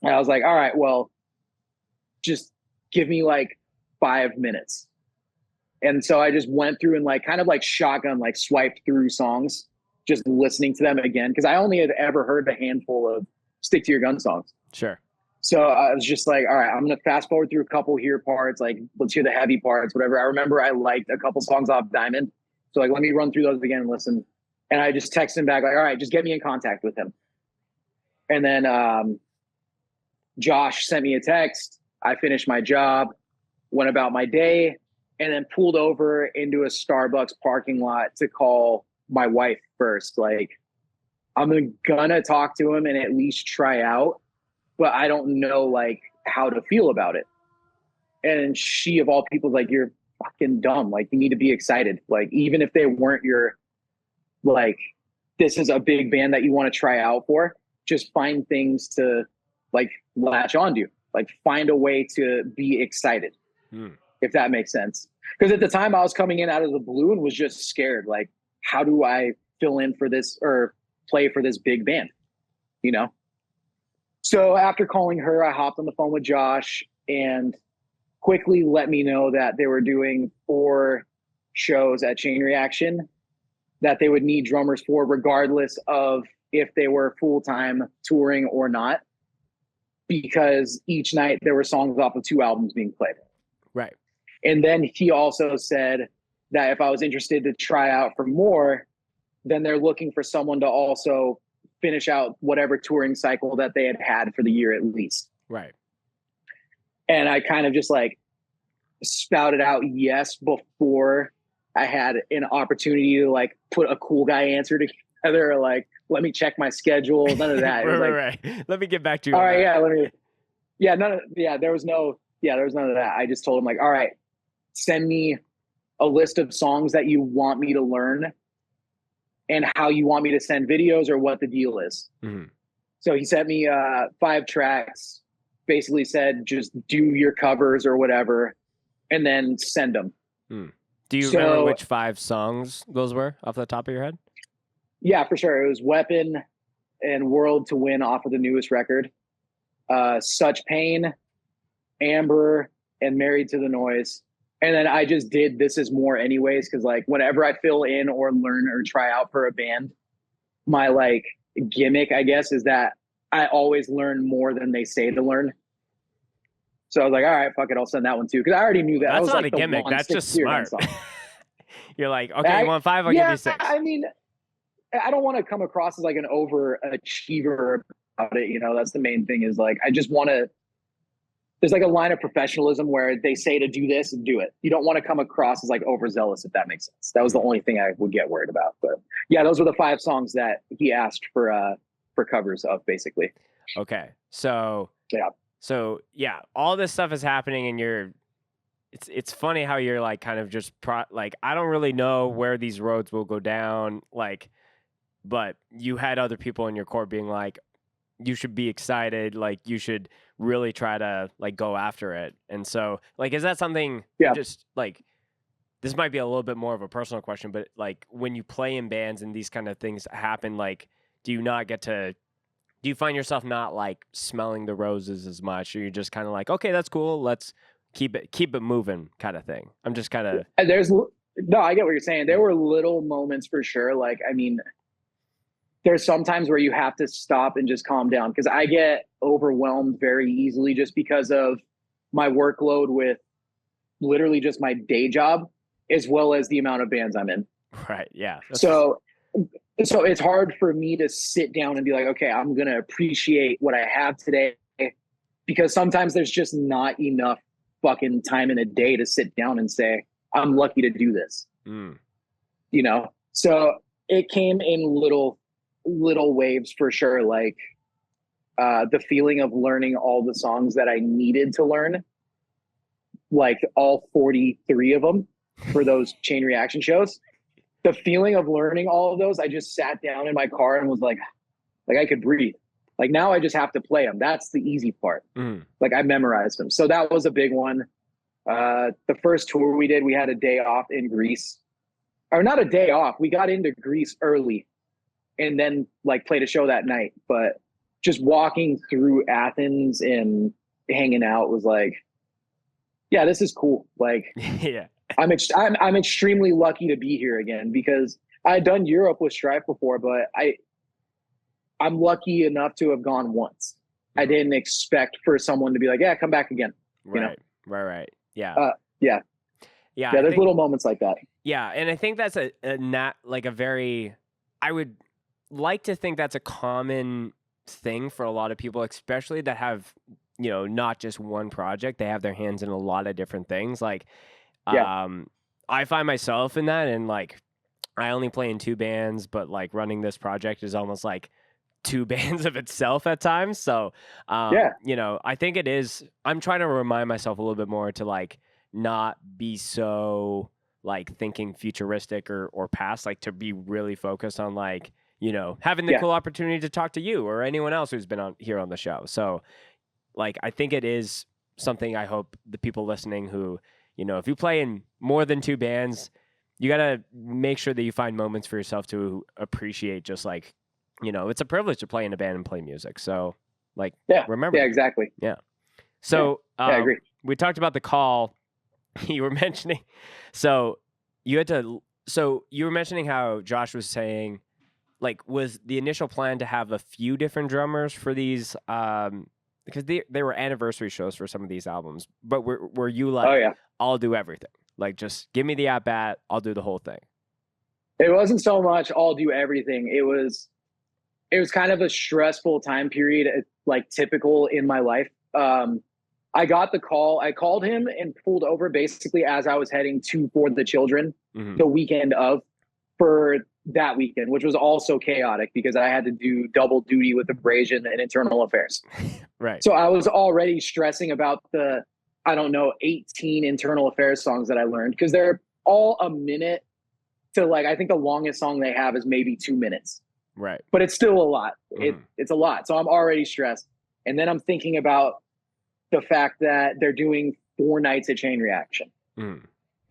[SPEAKER 1] And I was like, "All right, well, just give me like 5 minutes." And so I just went through and like kind of like shotgun, like swiped through songs, just listening to them again. Cause I only had ever heard a handful of Stick to Your Gun songs.
[SPEAKER 2] Sure.
[SPEAKER 1] So I was just like, all right, I'm going to fast forward through a couple here parts. Like, let's hear the heavy parts, whatever. I remember I liked a couple songs off Diamond. So like, let me run through those again and listen. And I just texted him back like, all right, just get me in contact with him. And then Josh sent me a text. I finished my job, went about my day, and then pulled over into a Starbucks parking lot to call my wife first. Like, I'm gonna talk to him and at least try out, but I don't know like how to feel about it. And she, of all people, like, "You're fucking dumb. Like, you need to be excited. Like, even if they weren't your, like, this is a big band that you want to try out for, just find things to like latch onto. Like, find a way to be excited." If that makes sense. Because at the time I was coming in out of the blue and was just scared. Like, how do I fill in for this or play for this big band? You know? So after calling her, I hopped on the phone with Josh and quickly let me know that they were doing 4 shows at Chain Reaction that they would need drummers for, regardless of if they were full-time touring or not, because each night there were songs off of 2 albums being played.
[SPEAKER 2] Right.
[SPEAKER 1] And then he also said that if I was interested to try out for more, then they're looking for someone to also finish out whatever touring cycle that they had for the year at least.
[SPEAKER 2] Right.
[SPEAKER 1] And I kind of just like spouted out yes before I had an opportunity to like put a cool guy answer together or like, let me check my schedule. None of that. It was
[SPEAKER 2] right. Let me get back to you.
[SPEAKER 1] All right. Yeah. There was none of that. I just told him like, all right, send me a list of songs that you want me to learn and how you want me to send videos or what the deal is. Mm-hmm. So he sent me 5 tracks, basically said, just do your covers or whatever, and then send them.
[SPEAKER 2] Do you remember which 5 songs those were off the top of your head?
[SPEAKER 1] Yeah, for sure. It was Weapon and World to Win off of the newest record. Such Pain, Amber, and Married to the Noise. And then I just did This Is More anyways, because like whenever I fill in or learn or try out for a band, my like gimmick, I guess, is that I always learn more than they say to learn. So I was like, all right, fuck it, I'll send that one too. Because I already knew that.
[SPEAKER 2] That's
[SPEAKER 1] was
[SPEAKER 2] not
[SPEAKER 1] like
[SPEAKER 2] a gimmick. That's just smart. You're like, okay, you want 5, I'll give you 6.
[SPEAKER 1] I mean, I don't want to come across as like an overachiever about it. You know, that's the main thing is like, I just want to, there's like a line of professionalism where they say to do this and do it. You don't want to come across as like overzealous, if that makes sense. That was the only thing I would get worried about. But yeah, those were the 5 songs that he asked for covers of, basically.
[SPEAKER 2] Okay. So yeah, all this stuff is happening and it's funny how you're like kind of just like, I don't really know where these roads will go down. Like, but you had other people in your court being like, you should be excited. Like, you should really try to like go after it. And so like, is that something just like, this might be a little bit more of a personal question, but like when you play in bands and these kind of things happen, like, do you find yourself not like smelling the roses as much? Or you're just kind of like, okay, that's cool. Let's keep it moving kind of thing. I'm just kind of,
[SPEAKER 1] I get what you're saying. There were little moments for sure. Like, I mean, there's sometimes where you have to stop and just calm down, because I get overwhelmed very easily just because of my workload with literally just my day job as well as the amount of bands I'm in.
[SPEAKER 2] Right. Yeah.
[SPEAKER 1] So it's hard for me to sit down and be like, okay, I'm going to appreciate what I have today, because sometimes there's just not enough fucking time in a day to sit down and say, I'm lucky to do this. You know? So it came in little waves for sure. Like the feeling of learning all the songs that I needed to learn, like all 43 of them for those Chain Reaction shows. The feeling of learning all of those, I just sat down in my car and was like I could breathe. Like now I just have to play them. That's the easy part. Like I memorized them. So that was a big one. The first tour we did, we had a day off in Greece. Or not a day off. We got into Greece early and then like played a show that night. But just walking through Athens and hanging out was like, yeah, this is cool. Like,
[SPEAKER 2] yeah.
[SPEAKER 1] I'm extremely lucky to be here again, because I had done Europe with Strife before, but I'm lucky enough to have gone once. I didn't expect for someone to be like, yeah, come back again.
[SPEAKER 2] Right.
[SPEAKER 1] You know?
[SPEAKER 2] Right. Yeah.
[SPEAKER 1] Yeah. There's little moments like that.
[SPEAKER 2] Yeah. And I think that's I would like to think that's a common thing for a lot of people, especially that have, you know, not just one project. They have their hands in a lot of different things. Like, I find myself in that, and like I only play in 2 bands, but like running this project is almost like 2 bands of itself at times. So, you know, I think I'm trying to remind myself a little bit more to like not be so like thinking futuristic or past, like to be really focused on like, you know, having the cool opportunity to talk to you or anyone else who's been on here on the show. So like, I think it is something I hope the people listening who, you know, if you play in more than 2 bands, you got to make sure that you find moments for yourself to appreciate just like, you know, it's a privilege to play in a band and play music. So like, remember.
[SPEAKER 1] Yeah, exactly.
[SPEAKER 2] Yeah. So
[SPEAKER 1] I agree.
[SPEAKER 2] We talked about the call you were mentioning. So you were mentioning how Josh was saying, like, was the initial plan to have a few different drummers for these, because they were anniversary shows for some of these albums, but were you like, I'll do everything. Like, just give me the at-bat. I'll do the whole thing.
[SPEAKER 1] It wasn't so much I'll do everything. It was kind of a stressful time period, like typical in my life. I got the call. I called him and pulled over basically as I was heading to For the Children the weekend for that weekend, which was also chaotic because I had to do double duty with Abrasion and Internal Affairs.
[SPEAKER 2] Right.
[SPEAKER 1] So I was already stressing about the, 18 Internal Affairs songs that I learned, because they're all a minute to like, I think the longest song they have is maybe 2 minutes.
[SPEAKER 2] Right.
[SPEAKER 1] But it's still a lot. It's a lot. So I'm already stressed. And then I'm thinking about the fact that they're doing 4 nights at Chain Reaction. And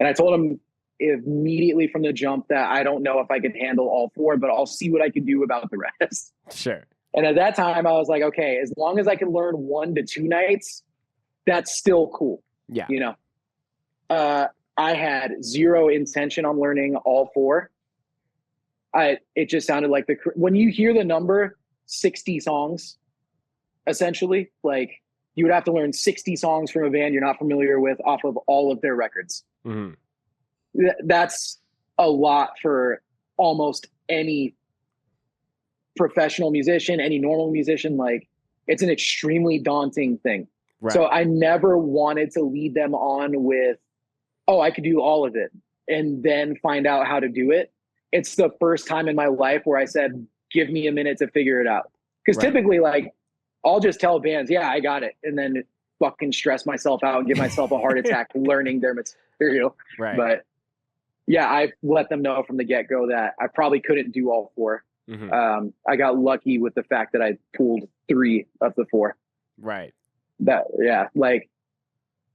[SPEAKER 1] I told him immediately from the jump that I don't know if I could handle all 4, but I'll see what I can do about the rest.
[SPEAKER 2] Sure.
[SPEAKER 1] And at that time I was like, okay, as long as I can learn 1 to 2 nights, that's still cool.
[SPEAKER 2] Yeah.
[SPEAKER 1] You know, I had zero intention on learning all 4. It just sounded like when you hear the number 60 songs, essentially, like you would have to learn 60 songs from a band you're not familiar with off of all of their records. That's a lot for almost any professional musician, any normal musician. Like, it's an extremely daunting thing. Right. So I never wanted to lead them on with, I could do all of it and then find out how to do it. It's the first time in my life where I said, give me a minute to figure it out. Because typically, like, I'll just tell bands, yeah, I got it. And then fucking stress myself out and give myself a heart attack learning their material.
[SPEAKER 2] Right.
[SPEAKER 1] But yeah, I let them know from the get-go that I probably couldn't do all 4. I got lucky with the fact that I pulled 3 of the 4.
[SPEAKER 2] Right.
[SPEAKER 1] Like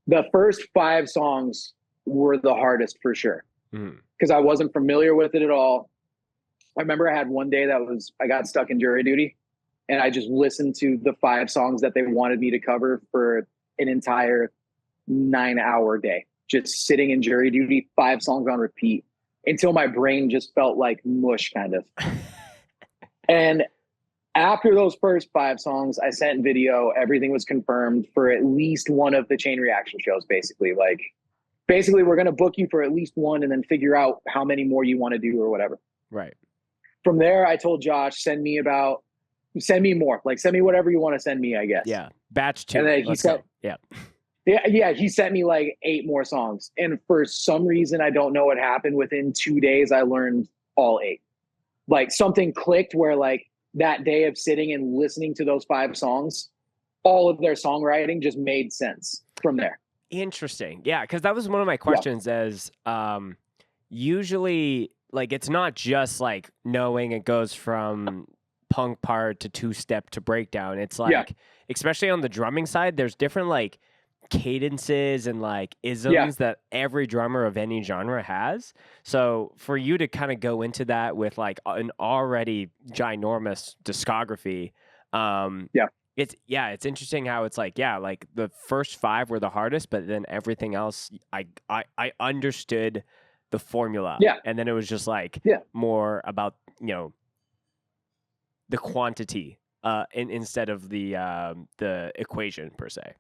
[SPEAKER 1] the first 5 songs were the hardest for sure. Because I wasn't familiar with it at all. I remember I had one day I got stuck in jury duty, and I just listened to the 5 songs that they wanted me to cover for an entire 9-hour day, just sitting in jury duty, 5 songs on repeat until my brain just felt like mush kind of. And after those first 5 songs, I sent video, everything was confirmed for at least one of the Chain Reaction shows, basically. Like, basically we're going to book you for at least one and then figure out how many more you want to do or whatever.
[SPEAKER 2] Right.
[SPEAKER 1] From there, I told Josh, send me more. Like, send me whatever you want to send me, I guess.
[SPEAKER 2] Yeah. Batch 2.
[SPEAKER 1] And then he said, yeah, he sent me like 8 more songs. And for some reason, I don't know what happened. Within 2 days, I learned all 8. Like, something clicked where, like, that day of sitting and listening to those 5 songs, all of their songwriting just made sense from there.
[SPEAKER 2] Interesting. Yeah, because that was one of my questions as usually, like, it's not just, like, knowing it goes from punk part to 2-step to breakdown. It's, like, especially on the drumming side, there's different, like, cadences and like isms that every drummer of any genre has. So for you to kind of go into that with like an already ginormous discography, it's interesting how it's like, like the first 5 were the hardest, but then everything else I understood the formula. And then it was just like more about, you know, the quantity instead of the equation per se.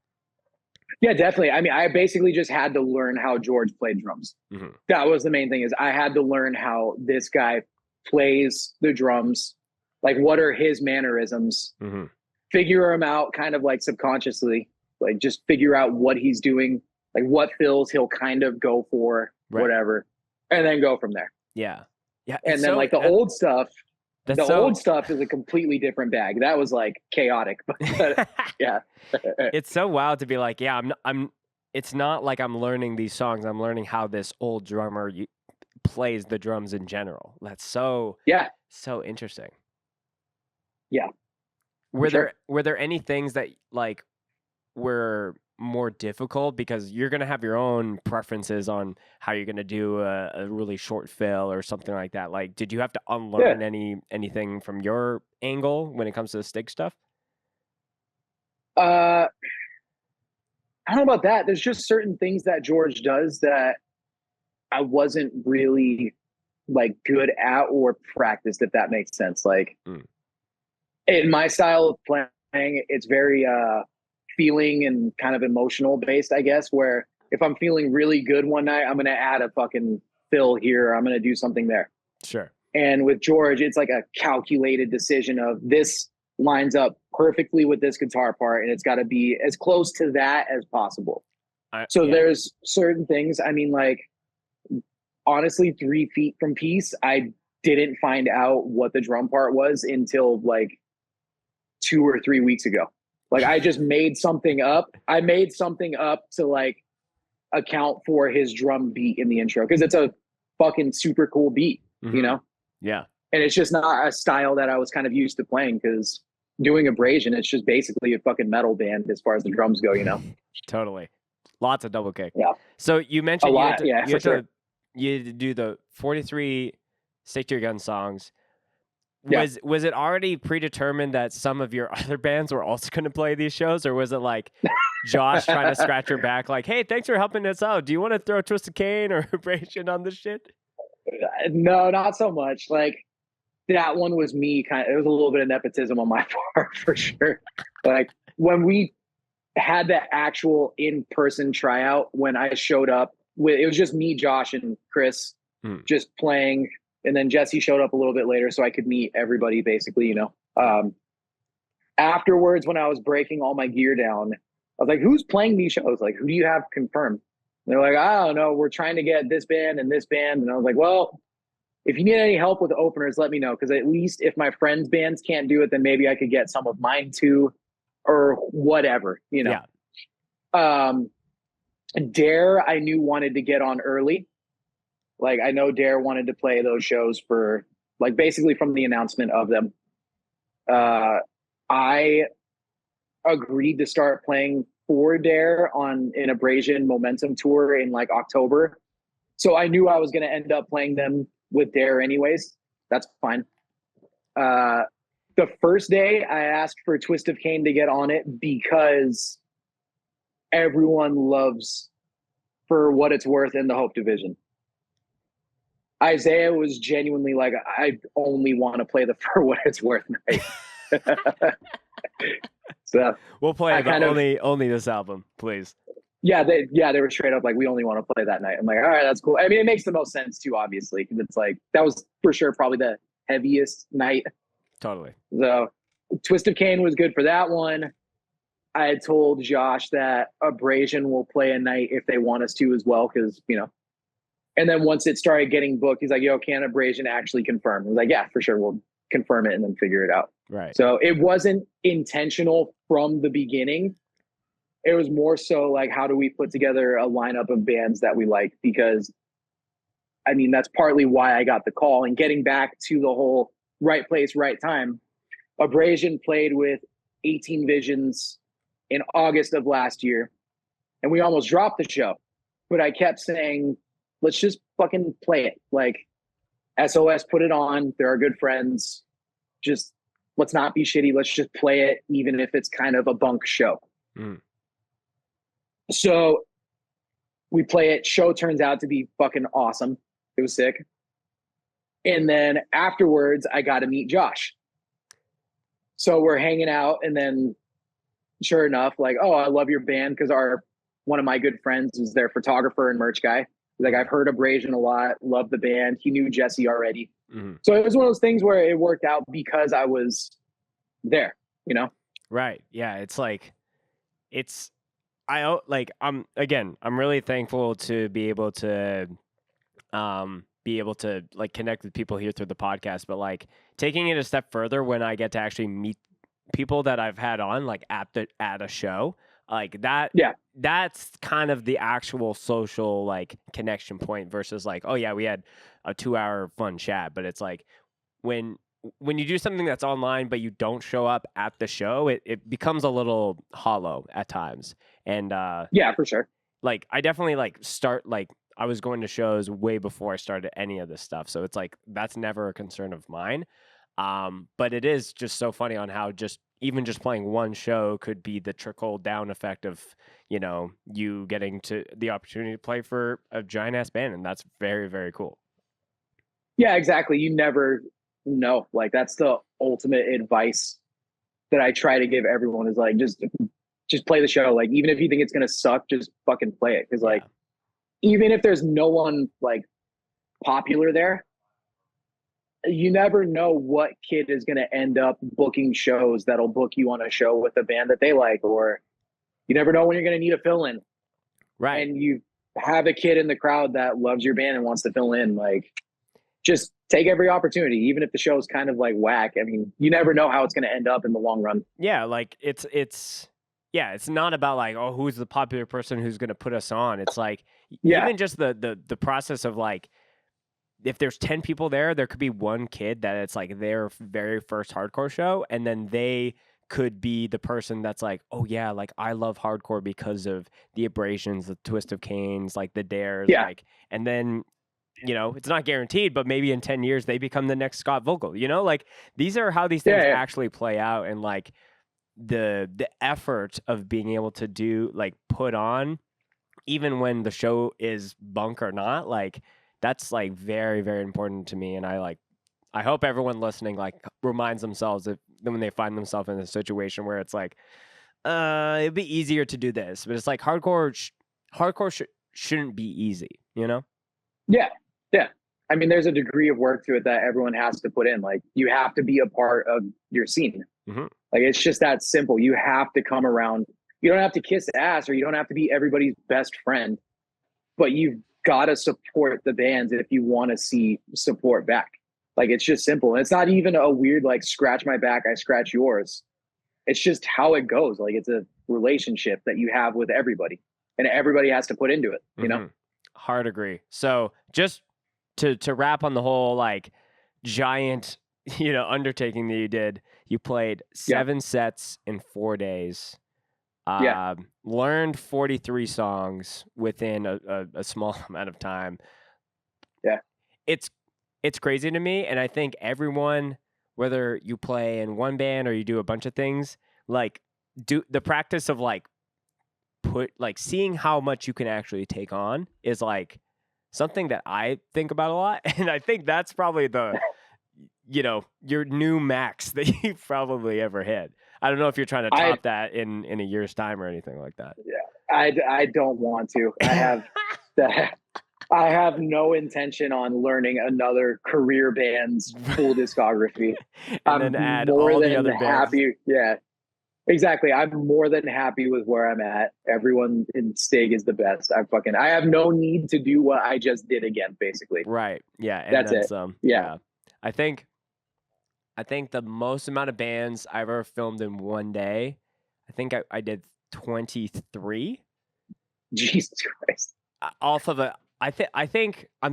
[SPEAKER 1] Yeah, definitely. I mean, I basically just had to learn how George played drums.
[SPEAKER 2] Mm-hmm.
[SPEAKER 1] That was the main thing, is I had to learn how this guy plays the drums, like what are his mannerisms, figure them out kind of like subconsciously, like just figure out what he's doing, like what fills he'll kind of go for, whatever, and then go from there.
[SPEAKER 2] Yeah. Yeah.
[SPEAKER 1] And then like the old stuff, old stuff is a completely different bag. That was like chaotic, but yeah.
[SPEAKER 2] It's so wild to be like, it's not like I'm learning these songs. I'm learning how this old drummer plays the drums in general. That's so interesting.
[SPEAKER 1] Yeah.
[SPEAKER 2] Were there any things that like were more difficult because you're going to have your own preferences on how you're going to do a really short fill or something like that? Like, did you have to unlearn anything from your angle when it comes to the stick stuff?
[SPEAKER 1] I don't know about that. There's just certain things that George does that I wasn't really like good at or practiced, if that makes sense. Like in my style of playing, it's very feeling and kind of emotional based, I guess, where if I'm feeling really good one night, I'm going to add a fucking fill here. I'm going to do something there.
[SPEAKER 2] Sure.
[SPEAKER 1] And with George, it's like a calculated decision of this lines up perfectly with this guitar part, and it's got to be as close to that as possible. There's certain things, I mean, like, honestly, 3 feet from Peace, I didn't find out what the drum part was until like 2 or 3 weeks ago. Like, I just made something up. I made something up to like account for his drum beat in the intro, because it's a fucking super cool beat, you know?
[SPEAKER 2] Yeah.
[SPEAKER 1] And it's just not a style that I was kind of used to playing, because doing Abrasion, it's just basically a fucking metal band as far as the drums go, you know?
[SPEAKER 2] Totally. Lots of double kick.
[SPEAKER 1] Yeah.
[SPEAKER 2] So you mentioned
[SPEAKER 1] you had
[SPEAKER 2] to do the 43 Stick to Your Gun songs.
[SPEAKER 1] Yeah.
[SPEAKER 2] Was it already predetermined that some of your other bands were also going to play these shows, or was it like Josh trying to scratch your back, like, hey, thanks for helping us out. Do you want to throw Twisted Cain or Abrasion on this shit?
[SPEAKER 1] No, not so much. Like, that one was me. It was a little bit of nepotism on my part for sure. Like, when we had the actual in-person tryout, when I showed up, it was just me, Josh, and Chris just playing. And then Jesse showed up a little bit later so I could meet everybody, basically, you know. Afterwards, when I was breaking all my gear down, I was like, who's playing these shows? Like, who do you have confirmed? And they're like, I don't know. We're trying to get this band and this band. And I was like, well, if you need any help with the openers, let me know. Because at least if my friends' bands can't do it, then maybe I could get some of mine too, or whatever, you know. Yeah. Dare, I knew wanted to get on early. Like, I know Dare wanted to play those shows for, like, basically from the announcement of them. I agreed to start playing for Dare on an Abrasion Momentum tour in like October. So I knew I was going to end up playing them with Dare anyways. That's fine. The first day I asked for Twist of Cain to get on it because everyone loves For What It's Worth in the Hope Division. Isaiah was genuinely like, I only want to play the For What It's Worth night. So
[SPEAKER 2] we'll play it, only this album, please.
[SPEAKER 1] They were straight up like, we only want to play that night. I'm like, all right, that's cool. I mean, it makes the most sense too, obviously, because it's like that was for sure probably the heaviest night.
[SPEAKER 2] Totally.
[SPEAKER 1] So Twist of Cain was good for that one. I had told Josh that Abrasion will play a night if they want us to as well, because and then once it started getting booked, he's like, yo, can Abrasion actually confirm? I was like, yeah, for sure, we'll confirm it and then figure it out.
[SPEAKER 2] Right.
[SPEAKER 1] So it wasn't intentional from the beginning. It was more so like, how do we put together a lineup of bands that we like? Because, I mean, that's partly why I got the call. And getting back to the whole right place, right time, Abrasion played with 18 Visions in August of last year, and we almost dropped the show. But I kept saying, let's just fucking play it. Like, SOS put it on. They're our good friends. Just let's not be shitty. Let's just play it, even if it's kind of a bunk show.
[SPEAKER 2] Mm.
[SPEAKER 1] So we play it. Show turns out to be fucking awesome. It was sick. And then afterwards, I got to meet Josh. So we're hanging out, and then sure enough, like, oh, I love your band, because one of my good friends is their photographer and merch guy. He's like, I've heard Abrasion a lot, love the band. He knew Jesse already. Mm-hmm. So it was one of those things where it worked out because I was there,
[SPEAKER 2] Right. Yeah. It's like, I'm really thankful to be able to like connect with people here through the podcast, but like taking it a step further when I get to actually meet people that I've had on like at a show, like that.
[SPEAKER 1] Yeah.
[SPEAKER 2] That's kind of the actual social like connection point versus like, oh yeah, we had a 2-hour fun chat, but it's like when you do something that's online but you don't show up at the show, it becomes a little hollow at times. And
[SPEAKER 1] yeah, for sure.
[SPEAKER 2] Like I definitely like I was going to shows way before I started any of this stuff, so it's like that's never a concern of mine. But it is just so funny on how even just playing one show could be the trickle down effect of, you getting to the opportunity to play for a giant ass band. And that's very, very cool.
[SPEAKER 1] Yeah, exactly. You never know. Like that's the ultimate advice that I try to give everyone is like, just play the show. Like, even if you think it's going to suck, just fucking play it. Cause like, even if there's no one like popular there, you never know what kid is going to end up booking shows that'll book you on a show with a band that they like, or you never know when you're going to need a fill in.
[SPEAKER 2] Right.
[SPEAKER 1] And you have a kid in the crowd that loves your band and wants to fill in. Like, just take every opportunity, even if the show is kind of like whack. I mean, you never know how it's going to end up in the long run.
[SPEAKER 2] Yeah. Like it's not about like, oh, who's the popular person who's going to put us on. It's like, even just the process of like, if there's 10 people there could be one kid that it's like their very first hardcore show, and then they could be the person that's like, oh yeah, like I love hardcore because of the Abrasions, the Twist of Cain's, like the Dares, like, and then it's not guaranteed, but maybe in 10 years they become the next Scott Vogel. Like these are how these things actually play out, and like the effort of being able to do like put on, even when the show is bunk or not, like. That's like very, very important to me. And I hope everyone listening like reminds themselves that when they find themselves in a situation where it's like, it'd be easier to do this, but it's like hardcore shouldn't be easy, Yeah.
[SPEAKER 1] Yeah. I mean, there's a degree of work to it that everyone has to put in. Like, you have to be a part of your scene. Mm-hmm. Like, it's just that simple. You have to come around. You don't have to kiss ass, or you don't have to be everybody's best friend, but you've got to support the bands if you want to see support back. Like, it's just simple. And it's not even a weird, like, scratch my back, I scratch yours. It's just how it goes. Like, it's a relationship that you have with everybody, and everybody has to put into it,
[SPEAKER 2] Hard agree. So just to wrap on the whole, like, giant, undertaking that you did, you played 7 sets in 4 days. Learned 43 songs within a small amount of time.
[SPEAKER 1] Yeah.
[SPEAKER 2] It's crazy to me. And I think everyone, whether you play in one band or you do a bunch of things, like do the practice of like seeing how much you can actually take on is like something that I think about a lot. And I think that's probably the, your new max that you've probably ever hit. I don't know if you're trying to top that in a year's time or anything like that.
[SPEAKER 1] Yeah. I don't want to. I have that. I have no intention on learning another career band's full discography.
[SPEAKER 2] And
[SPEAKER 1] I'm
[SPEAKER 2] then add
[SPEAKER 1] more
[SPEAKER 2] all the
[SPEAKER 1] than
[SPEAKER 2] other bands.
[SPEAKER 1] happy. Yeah, exactly. I'm more than happy with where I'm at. Everyone in Stig is the best. I have no need to do what I just did again, basically.
[SPEAKER 2] Right. Yeah. And
[SPEAKER 1] That's
[SPEAKER 2] then
[SPEAKER 1] it.
[SPEAKER 2] some.
[SPEAKER 1] Yeah.
[SPEAKER 2] I think the most amount of bands I've ever filmed in one day, I think I did 23
[SPEAKER 1] Jesus Christ.
[SPEAKER 2] off of a. I'm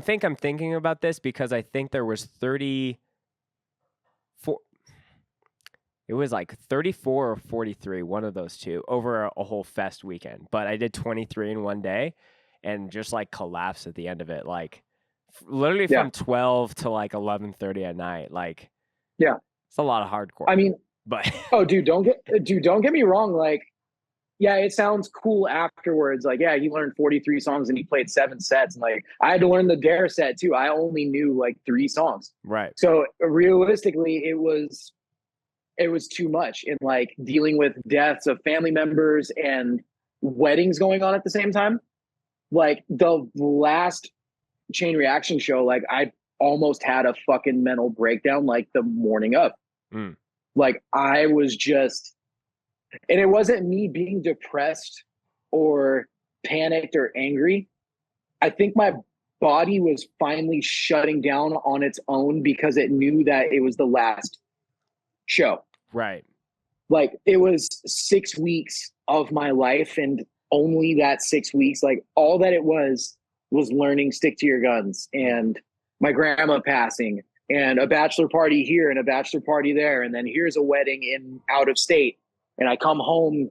[SPEAKER 2] thinking about this because I think there was 34. It was like 34 or 43, one of those two, over a whole fest weekend. But I did 23 in one day, and just like collapsed at the end of it, like literally
[SPEAKER 1] Yeah.
[SPEAKER 2] from 12 to like 11:30 at night. Like,
[SPEAKER 1] Yeah.
[SPEAKER 2] it's a lot of hardcore.
[SPEAKER 1] I mean,
[SPEAKER 2] but
[SPEAKER 1] oh, dude, don't get me wrong. Like, yeah, it sounds cool afterwards. Like, yeah, he learned 43 songs and he played 7 sets. And like, I had to learn the Dare set too. I only knew like 3 songs.
[SPEAKER 2] right.
[SPEAKER 1] So realistically, it was too much. And like dealing with deaths of family members and weddings going on at the same time. Like the last Chain Reaction show, like I almost had a fucking mental breakdown like the morning of.
[SPEAKER 2] Mm.
[SPEAKER 1] Like I was just, and it wasn't me being depressed or panicked or angry. I think my body was finally shutting down on its own because it knew that it was the last show.
[SPEAKER 2] Right.
[SPEAKER 1] Like it was 6 weeks of my life, and only that 6 weeks, like all that it was learning Stick to Your Guns and my grandma passing and a bachelor party here and a bachelor party there. And then here's a wedding in out of state. And I come home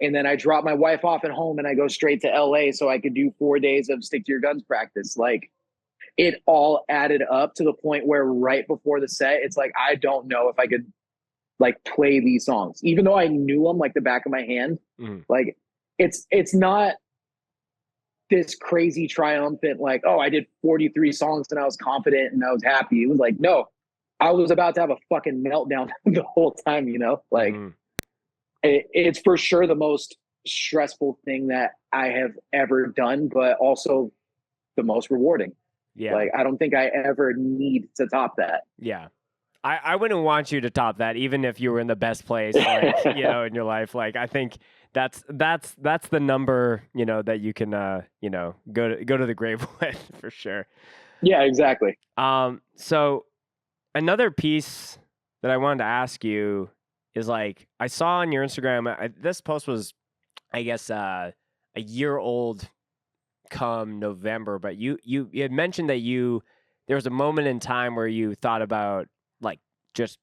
[SPEAKER 1] and then I drop my wife off at home and I go straight to LA so I could do 4 days of Stick to Your Guns practice. Like it all added up to the point where right before the set, it's like, I don't know if I could like play these songs, even though I knew them like the back of my hand. Like it's not this crazy triumphant, like, oh, I did 43 songs and I was confident and I was happy. It was like, no, I was about to have a fucking meltdown the whole time, you know? Like it's for sure the most stressful thing that I have ever done, but also the most rewarding.
[SPEAKER 2] Yeah.
[SPEAKER 1] Like, I don't think I ever need to top that.
[SPEAKER 2] Yeah. I wouldn't want you to top that, even if you were in the best place, like, you know, in your life. Like, I think that's the number, you know, that you can, you know, go to the grave with for sure.
[SPEAKER 1] Yeah, exactly.
[SPEAKER 2] So another piece that I wanted to ask you is, like, I saw on your Instagram, this post was, I guess, a year old come November, but you had mentioned that there was a moment in time where you thought about like just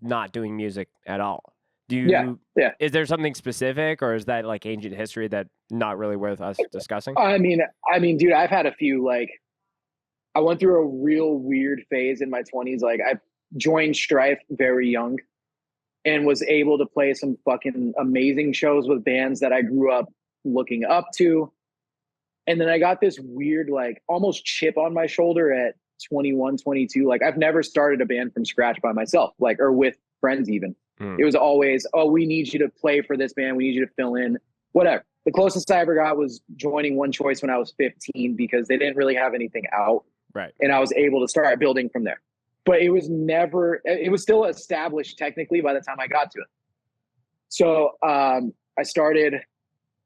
[SPEAKER 2] not doing music at all. Yeah. Is there something specific, or is that like ancient history that not really worth us discussing?
[SPEAKER 1] I mean, dude, I've had a few, like, I went through a real weird phase in my 20s. Like I joined Strife very young and was able to play some fucking amazing shows with bands that I grew up looking up to. And then I got this weird, like almost chip on my shoulder at 21, 22. Like I've never started a band from scratch by myself, like, or with friends even. It was always, oh, we need you to play for this band. We need you to fill in, whatever. The closest I ever got was joining One Choice when I was 15 because they didn't really have anything out.
[SPEAKER 2] Right.
[SPEAKER 1] And I was able to start building from there. But it was still established technically by the time I got to it. So I started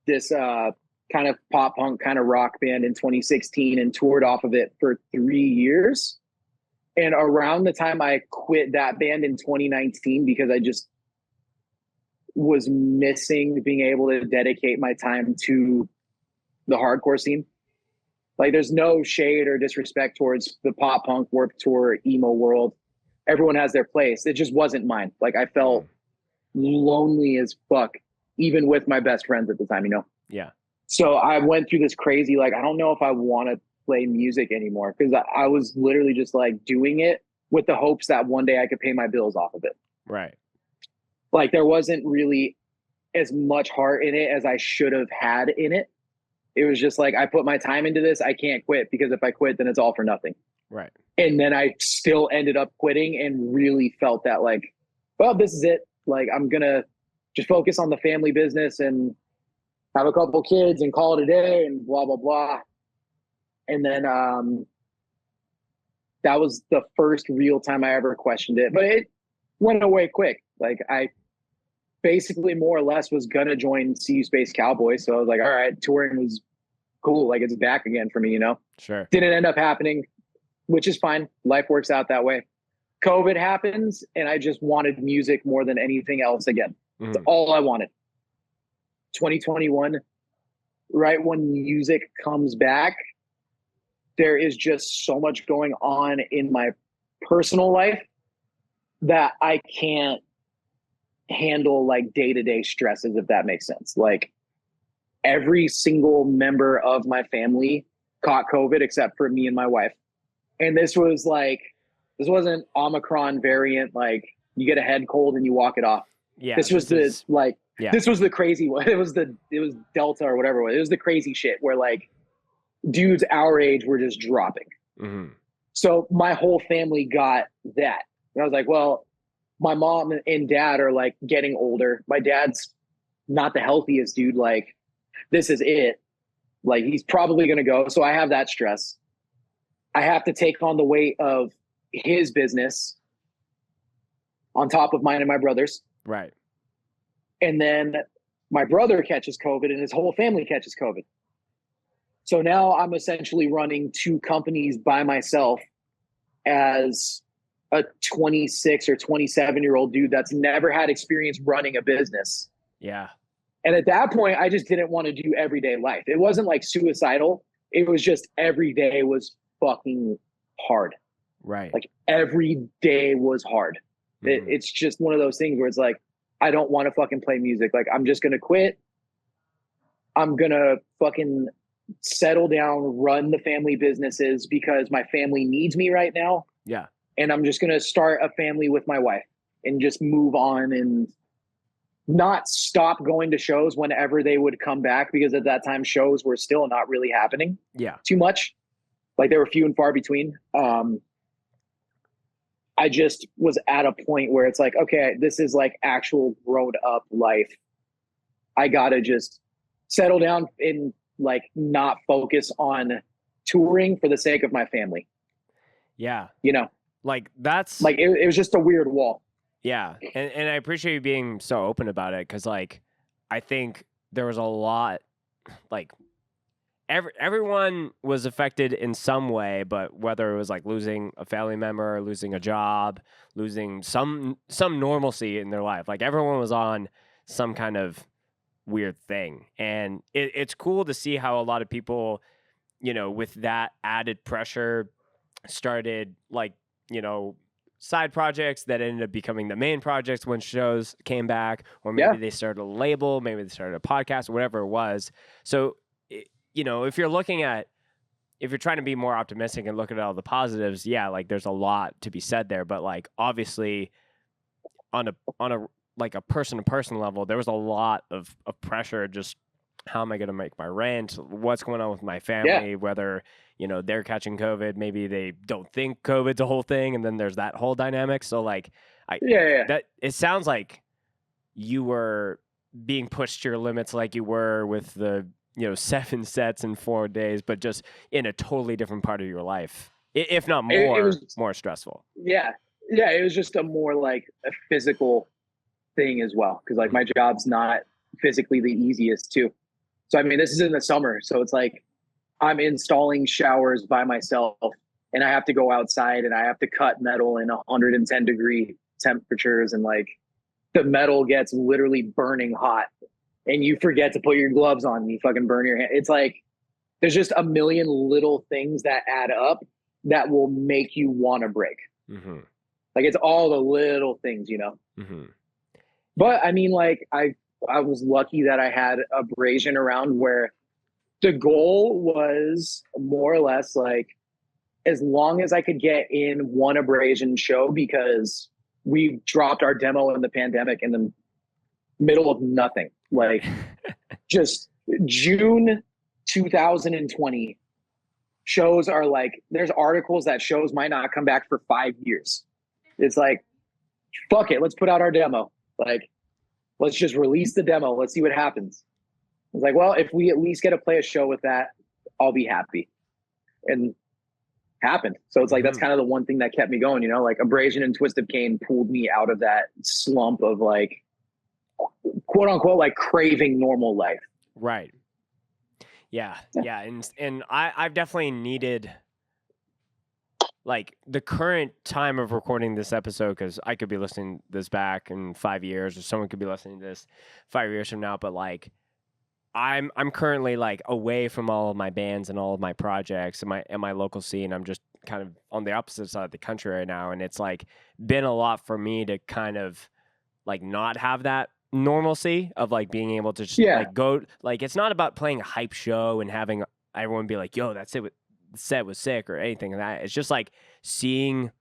[SPEAKER 1] this kind of pop punk, kind of rock band in 2016 and toured off of it for 3 years. And around the time I quit that band in 2019, because I just was missing being able to dedicate my time to the hardcore scene. Like there's no shade or disrespect towards the pop punk, Warped Tour, emo world. Everyone has their place. It just wasn't mine. Like I felt lonely as fuck, even with my best friends at the time, you know?
[SPEAKER 2] Yeah.
[SPEAKER 1] So I went through this crazy, like, I don't know if I want to play music anymore, because I was literally just like doing it with the hopes that one day I could pay my bills off of it.
[SPEAKER 2] Right.
[SPEAKER 1] Like there wasn't really as much heart in it as I should have had in it. It was just like, I put my time into this. I can't quit, because if I quit, then it's all for nothing.
[SPEAKER 2] Right.
[SPEAKER 1] And then I still ended up quitting and really felt that like, well, this is it. Like, I'm going to just focus on the family business and have a couple kids and call it a day and blah, blah, blah. And then that was the first real time I ever questioned it, but it went away quick. Like I basically more or less was going to join CU Space Cowboys. So I was like, all right, touring was cool. Like it's back again for me, you know?
[SPEAKER 2] Sure.
[SPEAKER 1] Didn't end up happening, which is fine. Life works out that way. COVID happens and I just wanted music more than anything else again. That's all I wanted. 2021, right when music comes back, there is just so much going on in my personal life that I can't handle like day-to-day stresses, if that makes sense. Like every single member of my family caught COVID except for me and my wife. And this wasn't Omicron variant, like you get a head cold and you walk it off.
[SPEAKER 2] Yeah.
[SPEAKER 1] This was this was the crazy one. It was Delta or whatever it was. It was the crazy shit where like dudes our age were just dropping. So my whole family got that. And I was like, well, my mom and dad are like getting older. My dad's not the healthiest dude. Like this is it. Like he's probably going to go. So I have that stress. I have to take on the weight of his business on top of mine and my brother's.
[SPEAKER 2] Right.
[SPEAKER 1] And then my brother catches COVID and his whole family catches COVID. So now I'm essentially running two companies by myself as a 26 or 27-year-old dude that's never had experience running a business.
[SPEAKER 2] Yeah.
[SPEAKER 1] And at that point, I just didn't want to do everyday life. It wasn't like suicidal. It was just every day was fucking hard.
[SPEAKER 2] Right.
[SPEAKER 1] Like every day was hard. It's just one of those things where it's like, I don't want to fucking play music. Like I'm just going to quit. I'm going to fucking settle down, run the family businesses because my family needs me right now.
[SPEAKER 2] Yeah.
[SPEAKER 1] And I'm just going to start a family with my wife and just move on and not stop going to shows whenever they would come back, because at that time shows were still not really happening too much. Like they were few and far between. I just was at a point where it's like, okay, this is like actual grown up life. I got to just settle down and like not focus on touring for the sake of my family.
[SPEAKER 2] Yeah.
[SPEAKER 1] You know,
[SPEAKER 2] like that's
[SPEAKER 1] like, it was just a weird wall.
[SPEAKER 2] Yeah. And I appreciate you being so open about it. Cause like, I think there was a lot, like everyone was affected in some way, but whether it was like losing a family member, losing a job, losing some normalcy in their life, like everyone was on some kind of weird thing. And it's cool to see how a lot of people, you know, with that added pressure started like, you know, side projects that ended up becoming the main projects when shows came back, or maybe they started a label, maybe they started a podcast, whatever it was. So, you know, if you're trying to be more optimistic and look at all the positives, yeah, like there's a lot to be said there. But like, obviously on a like a person to person level, there was a lot of pressure. Just how am I going to make my rent? What's going on with my family? Whether, you know, they're catching COVID, maybe they don't think COVID's a whole thing. And then there's that whole dynamic. So like, that it sounds like you were being pushed to your limits, like you were with the, you know, 7 sets in 4 days, but just in a totally different part of your life, if not more, it was more stressful.
[SPEAKER 1] Yeah. It was just a more like a physical thing as well. Cause like my job's not physically the easiest too. So, I mean, this is in the summer. So it's like, I'm installing showers by myself and I have to go outside and I have to cut metal in 110 degree temperatures. And like the metal gets literally burning hot and you forget to put your gloves on and you fucking burn your hand. It's like, there's just a million little things that add up that will make you want to break. Like it's all the little things, you know? But I mean, like I was lucky that I had Abrasion around where the goal was more or less like, as long as I could get in one Abrasion show, because we dropped our demo in the pandemic in the middle of nothing. Like just June 2020 shows are like, there's articles that shows might not come back for 5 years. It's like, fuck it. Let's put out our demo. Like, let's just release the demo. Let's see what happens. was like, well, if we at least get to play a show with that, I'll be happy. And happened. So it's like, that's kind of the one thing that kept me going, you know, like Abrasion and Twist of Cain pulled me out of that slump of like, quote unquote, like craving normal life.
[SPEAKER 2] Right. Yeah. Yeah. And I've definitely needed like the current time of recording this episode, because I could be listening this back in 5 years, or someone could be listening to this 5 years from now. But like, I'm currently like away from all of my bands and all of my projects and my local scene. I'm just kind of on the opposite side of the country right now, and it's like been a lot for me to kind of like not have that normalcy of like being able to just like go, like it's not about playing a hype show and having everyone be like, yo, that's it, the set was sick or anything like that. It's just like seeing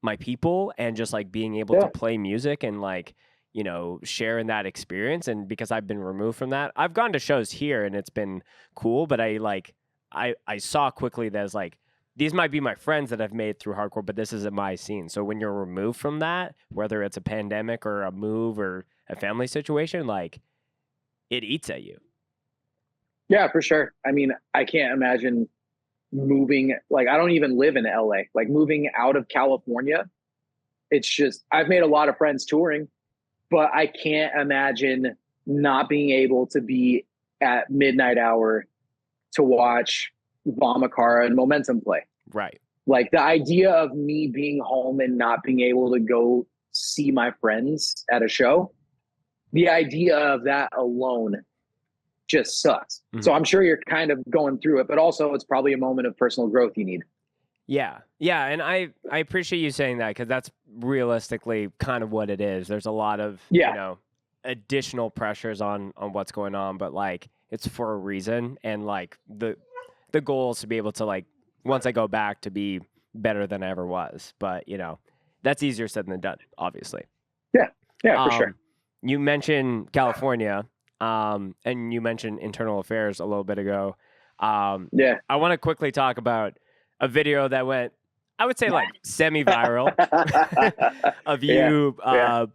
[SPEAKER 2] my people and just like being able to play music and like, you know, sharing that experience. And because I've been removed from that, I've gone to shows here and it's been cool, but I saw quickly that it's like, these might be my friends that I've made through hardcore, but this isn't my scene. So when you're removed from that, whether it's a pandemic or a move or a family situation, like it eats at you.
[SPEAKER 1] Yeah, for sure. I mean, I can't imagine moving, like I don't even live in LA, like moving out of California. It's just, I've made a lot of friends touring, but I can't imagine not being able to be at midnight hour to watch Vamakara and Momentum play.
[SPEAKER 2] Right.
[SPEAKER 1] Like the idea of me being home and not being able to go see my friends at a show, the idea of that alone just sucks. Mm-hmm. So I'm sure you're kind of going through it, but also it's probably a moment of personal growth you need.
[SPEAKER 2] Yeah. Yeah. And I appreciate you saying that, because that's realistically kind of what it is. There's a lot of, you know, additional pressures on what's going on, but like it's for a reason. And like the goal is to be able to like, once I go back, to be better than I ever was. But, you know, that's easier said than done, obviously.
[SPEAKER 1] Yeah. Yeah, for sure.
[SPEAKER 2] You mentioned California, and you mentioned internal affairs a little bit ago. I want to quickly talk about a video that went, I would say, like semi-viral of you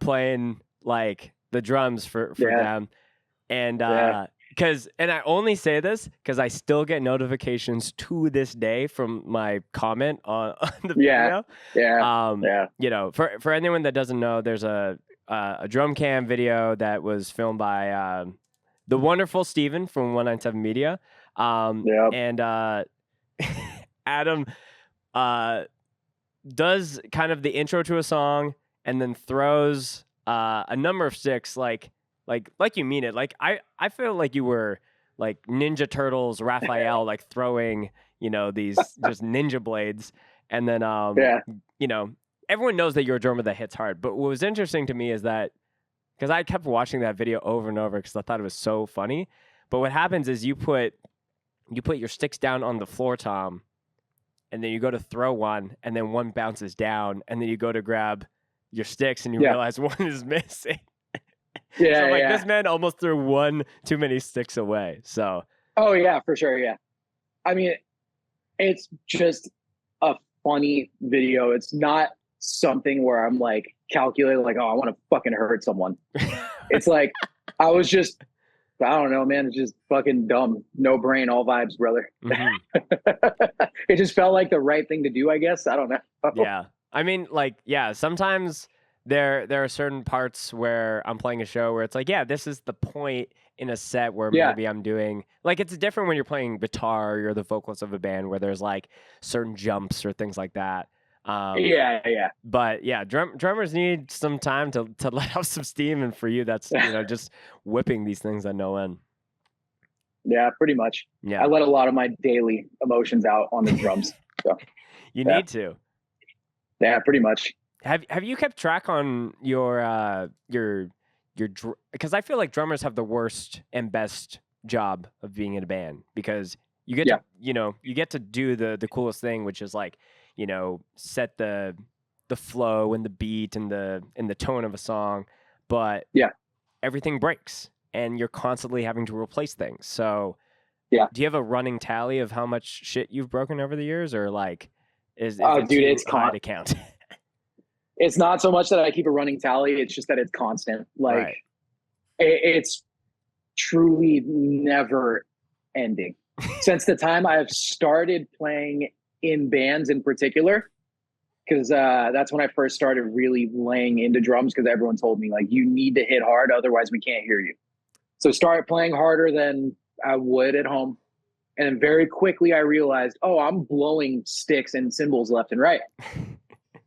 [SPEAKER 2] playing like the drums for them. And and I only say this because I still get notifications to this day from my comment on the video. You know, for anyone that doesn't know, there's a drum cam video that was filmed by the wonderful Steven from 197 Media. And Adam does kind of the intro to a song and then throws a number of sticks like you mean it. Like I feel like you were like Ninja Turtles Raphael, like throwing, you know, these just ninja blades. And then you know, everyone knows that you're a drummer that hits hard. But what was interesting to me is that, because I kept watching that video over and over because I thought it was so funny. But what happens is you put your sticks down on the floor tom, and then you go to throw one, and then one bounces down, and then you go to grab your sticks, and you realize one is missing. So this man almost threw one too many sticks away. So.
[SPEAKER 1] Oh yeah, for sure. Yeah. I mean, it's just a funny video. It's not something where I'm like calculating, like, oh, I want to fucking hurt someone. It's like, I don't know, man. It's just fucking dumb. No brain, all vibes, brother. Mm-hmm. It just felt like the right thing to do, I guess. I don't know.
[SPEAKER 2] Yeah. I mean, like, yeah, sometimes there are certain parts where I'm playing a show where it's like, yeah, this is the point in a set where maybe I'm doing, like, it's different when you're playing guitar or you're the vocalist of a band where there's like certain jumps or things like that. But yeah, drummers need some time to let off some steam, and for you, that's, you know, just whipping these things at no end.
[SPEAKER 1] Yeah, pretty much. Yeah, I let a lot of my daily emotions out on the drums. So
[SPEAKER 2] you need to.
[SPEAKER 1] Yeah, pretty much.
[SPEAKER 2] Have you kept track on your because I feel like drummers have the worst and best job of being in a band, because you get to, you know, you get to do the coolest thing, which is like, you know, set the flow and the beat and the tone of a song, but everything breaks and you're constantly having to replace things. So do you have a running tally of how much shit you've broken over the years, or like is it
[SPEAKER 1] dude, it's
[SPEAKER 2] high to count?
[SPEAKER 1] It's not so much that I keep a running tally. It's just that it's constant. Like it's truly never ending. Since the time I've started playing in bands in particular, because that's when I first started really laying into drums, because everyone told me, like, you need to hit hard, otherwise we can't hear you. So started playing harder than I would at home. And then very quickly I realized, oh, I'm blowing sticks and cymbals left and right.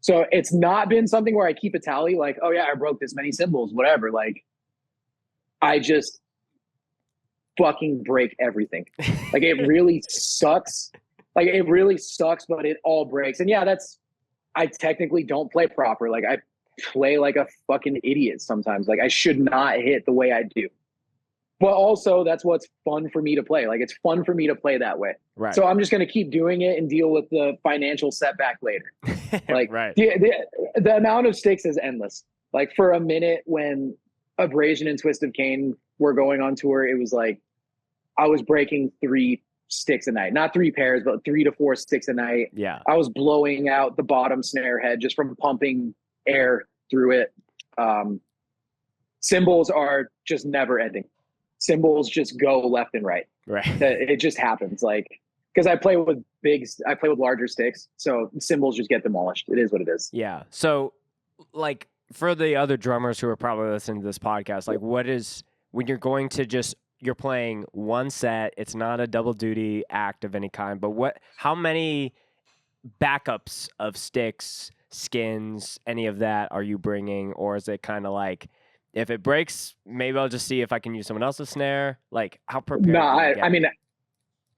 [SPEAKER 1] So it's not been something where I keep a tally, like, oh yeah, I broke this many cymbals, whatever. Like, I just fucking break everything. Like, it really sucks. Like, it really sucks, but it all breaks. And yeah, I technically don't play proper. Like, I play like a fucking idiot sometimes. Like, I should not hit the way I do. But also, that's what's fun for me to play. Like, it's fun for me to play that way.
[SPEAKER 2] Right.
[SPEAKER 1] So I'm just going to keep doing it and deal with the financial setback later. Like,
[SPEAKER 2] right.
[SPEAKER 1] The amount of sticks is endless. Like, for a minute when Abrasion and Twist of Cain were going on tour, it was like I was breaking 3 sticks a night. Not 3 pairs, but 3 to 4 sticks a night.
[SPEAKER 2] Yeah.
[SPEAKER 1] I was blowing out the bottom snare head just from pumping air through it. Cymbals are just never ending. Cymbals just go left and right.
[SPEAKER 2] Right.
[SPEAKER 1] It just happens. Like, because I play with larger sticks, so cymbals just get demolished. It is what it is.
[SPEAKER 2] Yeah. So, like, for the other drummers who are probably listening to this podcast, like, what is, when you're going to you're playing one set, it's not a double duty act of any kind, but how many backups of sticks, skins, any of that are you bringing? Or is it kind of like, if it breaks, maybe I'll just see if I can use someone else's snare? Like, how prepared?
[SPEAKER 1] No, I mean,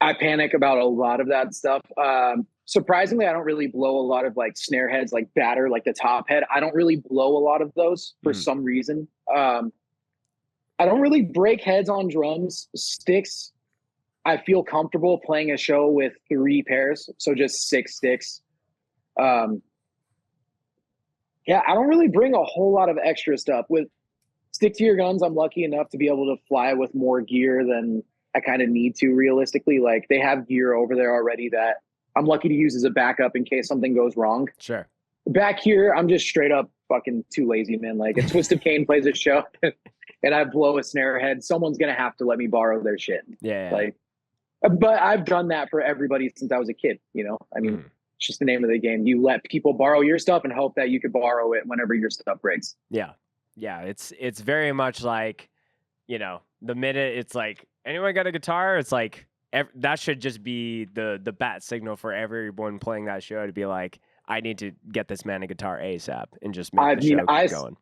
[SPEAKER 1] I panic about a lot of that stuff. Surprisingly, I don't really blow a lot of like snare heads, like batter, like the top head. I don't really blow a lot of those for some reason. I don't really break heads on drums. Sticks, I feel comfortable playing a show with 3 pairs, so just 6 sticks. Yeah, I don't really bring a whole lot of extra stuff. With Stick to Your Guns, I'm lucky enough to be able to fly with more gear than I kind of need to realistically. Like, they have gear over there already that I'm lucky to use as a backup in case something goes wrong.
[SPEAKER 2] Sure.
[SPEAKER 1] Back here, I'm just straight up fucking too lazy, man. Like, if Twist of Cain plays a show and I blow a snare head, someone's going to have to let me borrow their shit.
[SPEAKER 2] Yeah.
[SPEAKER 1] Like, but I've done that for everybody since I was a kid, you know? I mean, it's just the name of the game. You let people borrow your stuff and hope that you could borrow it whenever your stuff breaks.
[SPEAKER 2] Yeah. Yeah, it's very much like, you know, the minute it's like, anyone got a guitar? It's like, that should just be the bat signal for everyone playing that show to be like, I need to get this man a guitar ASAP and just make the show keep going.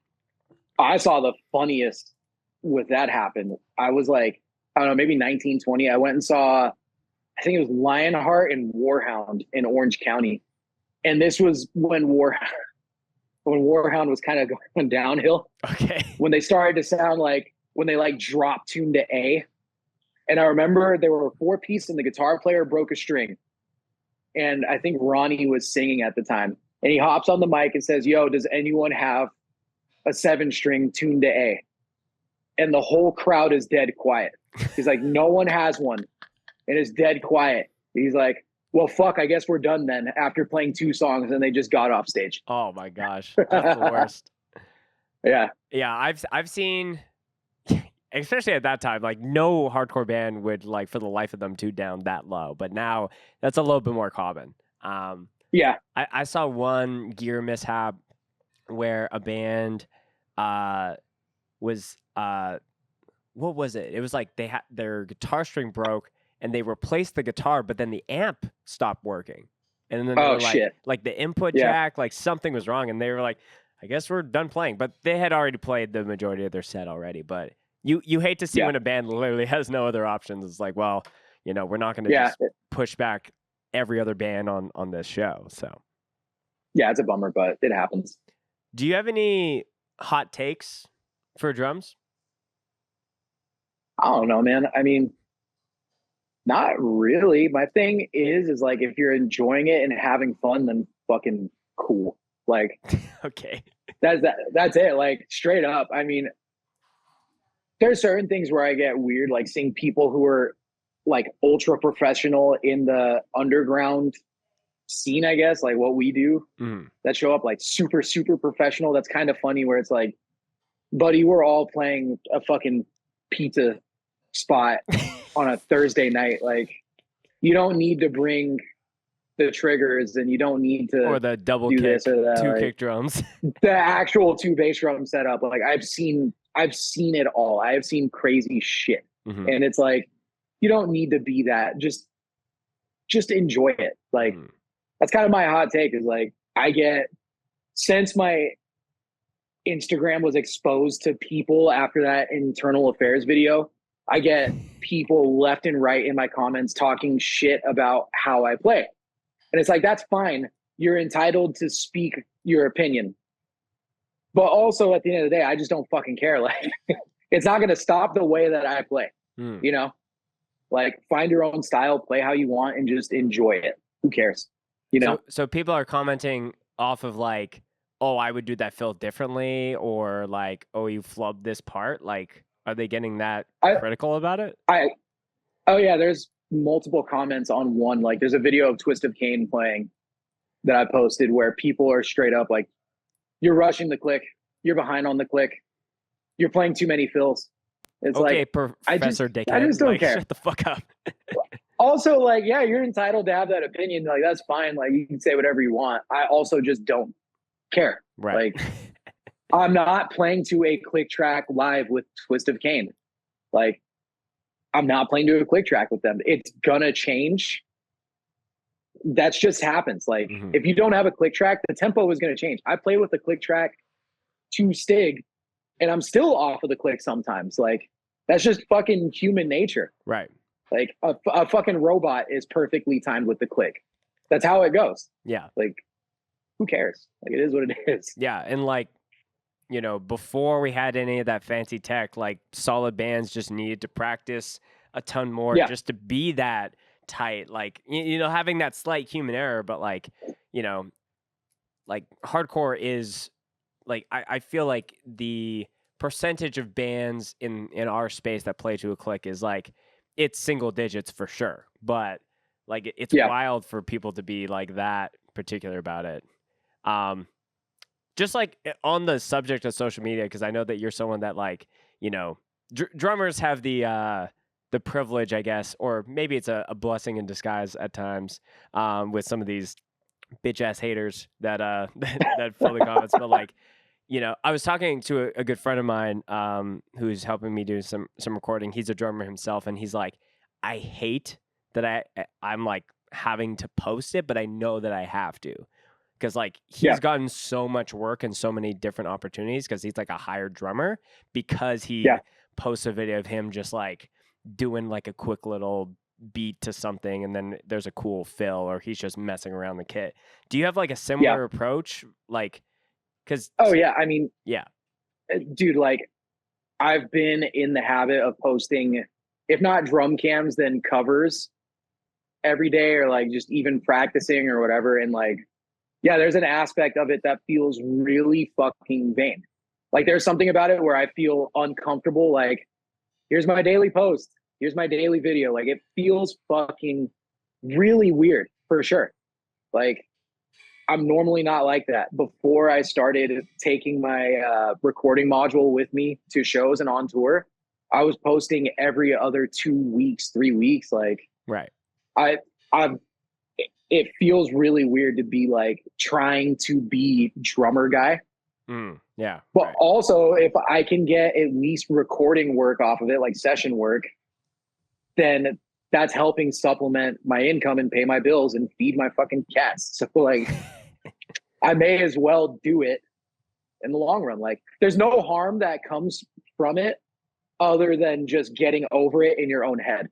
[SPEAKER 1] I saw the funniest with that happen. I was like, I don't know, maybe 19, 20. I went and saw, I think it was Lionheart and Warhound in Orange County. And this was when Warhound was kind of going downhill.
[SPEAKER 2] Okay.
[SPEAKER 1] When they started to sound like, when they like dropped tune to A. And I remember there were 4 pieces and the guitar player broke a string. And I think Ronnie was singing at the time. And he hops on the mic and says, yo, does anyone have a 7-string tuned to A? And the whole crowd is dead quiet. He's like, no one has one. And it's dead quiet. He's like, well, fuck, I guess we're done then, after playing 2 songs, and they just got off stage.
[SPEAKER 2] Oh my gosh. That's the worst.
[SPEAKER 1] Yeah.
[SPEAKER 2] Yeah, I've seen, especially at that time, like, no hardcore band would, like, for the life of them, tune down that low. But now that's a little bit more common.
[SPEAKER 1] Yeah.
[SPEAKER 2] I saw one gear mishap where a band was what was it? It was like they had their guitar string broke and they replaced the guitar, but then the amp stopped working. And then they were like,
[SPEAKER 1] shit.
[SPEAKER 2] Like the input jack, like something was wrong, and they were like, I guess we're done playing. But they had already played the majority of their set already. But you hate to see when a band literally has no other options. It's like, well, you know, we're not going to just push back every other band on this show. So
[SPEAKER 1] yeah, it's a bummer, but it happens.
[SPEAKER 2] Do you have any hot takes for drums?
[SPEAKER 1] I don't know, man. I mean, not really. My thing is like, if you're enjoying it and having fun, then fucking cool. Like,
[SPEAKER 2] okay,
[SPEAKER 1] that's it. Like, straight up. I mean, there's certain things where I get weird, like seeing people who are like ultra professional in the underground scene, I guess, like what we do, that show up like super, super professional. That's kind of funny, where it's like, buddy, we're all playing a fucking pizza spot on a Thursday night. Like, you don't need to bring the triggers, and you don't need to
[SPEAKER 2] or the double
[SPEAKER 1] do
[SPEAKER 2] kick,
[SPEAKER 1] this or that.
[SPEAKER 2] 2
[SPEAKER 1] like,
[SPEAKER 2] kick drums.
[SPEAKER 1] the actual 2 bass drum setup. Like, I've seen it all. I have seen crazy shit.
[SPEAKER 2] Mm-hmm.
[SPEAKER 1] And it's like, you don't need to be that. Just enjoy it. Like, that's kind of my hot take, is like, since my Instagram was exposed to people after that internal affairs video, I get people left and right in my comments talking shit about how I play. And it's like, that's fine. You're entitled to speak your opinion. But also, at the end of the day, I just don't fucking care. Like, it's not going to stop the way that I play. You know? Like, find your own style, play how you want, and just enjoy it. Who cares? You know?
[SPEAKER 2] So people are commenting off of like, oh, I would do that fill differently, or like, oh, you flubbed this part. Like, are they getting that critical about it?
[SPEAKER 1] Oh yeah, there's multiple comments on one. Like, there's a video of Twist of Cain playing that I posted where people are straight up like, you're rushing the click, you're behind on the click, you're playing too many fills. It's
[SPEAKER 2] okay,
[SPEAKER 1] like,
[SPEAKER 2] Professor Dickhead.
[SPEAKER 1] I just don't
[SPEAKER 2] like,
[SPEAKER 1] care.
[SPEAKER 2] Shut the fuck up.
[SPEAKER 1] Also, like, yeah, you're entitled to have that opinion. Like, that's fine. Like, you can say whatever you want. I also just don't care.
[SPEAKER 2] Right.
[SPEAKER 1] Like, I'm not playing to a click track live with Twist of Cain. Like, I'm not playing to a click track with them. It's gonna change. That's just happens. Like, if you don't have a click track, the tempo is gonna change. I play with a click track to Stig, and I'm still off of the click sometimes. Like, that's just fucking human nature.
[SPEAKER 2] Right.
[SPEAKER 1] Like, a fucking robot is perfectly timed with the click. That's how it goes.
[SPEAKER 2] Yeah.
[SPEAKER 1] Like, who cares? Like, it is what it is.
[SPEAKER 2] Yeah, and like, you know, before we had any of that fancy tech, like, solid bands just needed to practice a ton more just to be that tight. Like, you know, having that slight human error, but like, you know, like, hardcore is like, I feel like the percentage of bands in our space that play to a click is like, it's single digits for sure, but like, it's wild for people to be like that particular about it. Just like on the subject of social media, because I know that you're someone that, like, you know, drummers have the privilege, I guess, or maybe it's a blessing in disguise at times, with some of these bitch ass haters that that fill the comments. But like, you know, I was talking to a good friend of mine who's helping me do some recording. He's a drummer himself, and he's like, I hate that I'm like having to post it, but I know that I have to. Because like, he's gotten so much work and so many different opportunities because he's like a hired drummer, because he posts a video of him just like doing like a quick little beat to something, and then there's a cool fill, or he's just messing around the kit. Do you have like a similar approach? Like, because
[SPEAKER 1] I mean, dude, like, I've been in the habit of posting, if not drum cams, then covers every day, or like just even practicing or whatever. And like, yeah, there's an aspect of it that feels really fucking vain. Like, there's something about it where I feel uncomfortable. Like, here's my daily post, here's my daily video. Like, it feels fucking really weird for sure. Like, I'm normally not like that. Before I started taking my recording module with me to shows and on tour, I was posting every other 2 weeks, 3 weeks. Like,
[SPEAKER 2] right.
[SPEAKER 1] It feels really weird to be like trying to be drummer guy.
[SPEAKER 2] Yeah.
[SPEAKER 1] But also, if I can get at least recording work off of it, like session work, then that's helping supplement my income and pay my bills and feed my fucking cats. So like, I may as well do it in the long run. Like, there's no harm that comes from it other than just getting over it in your own head.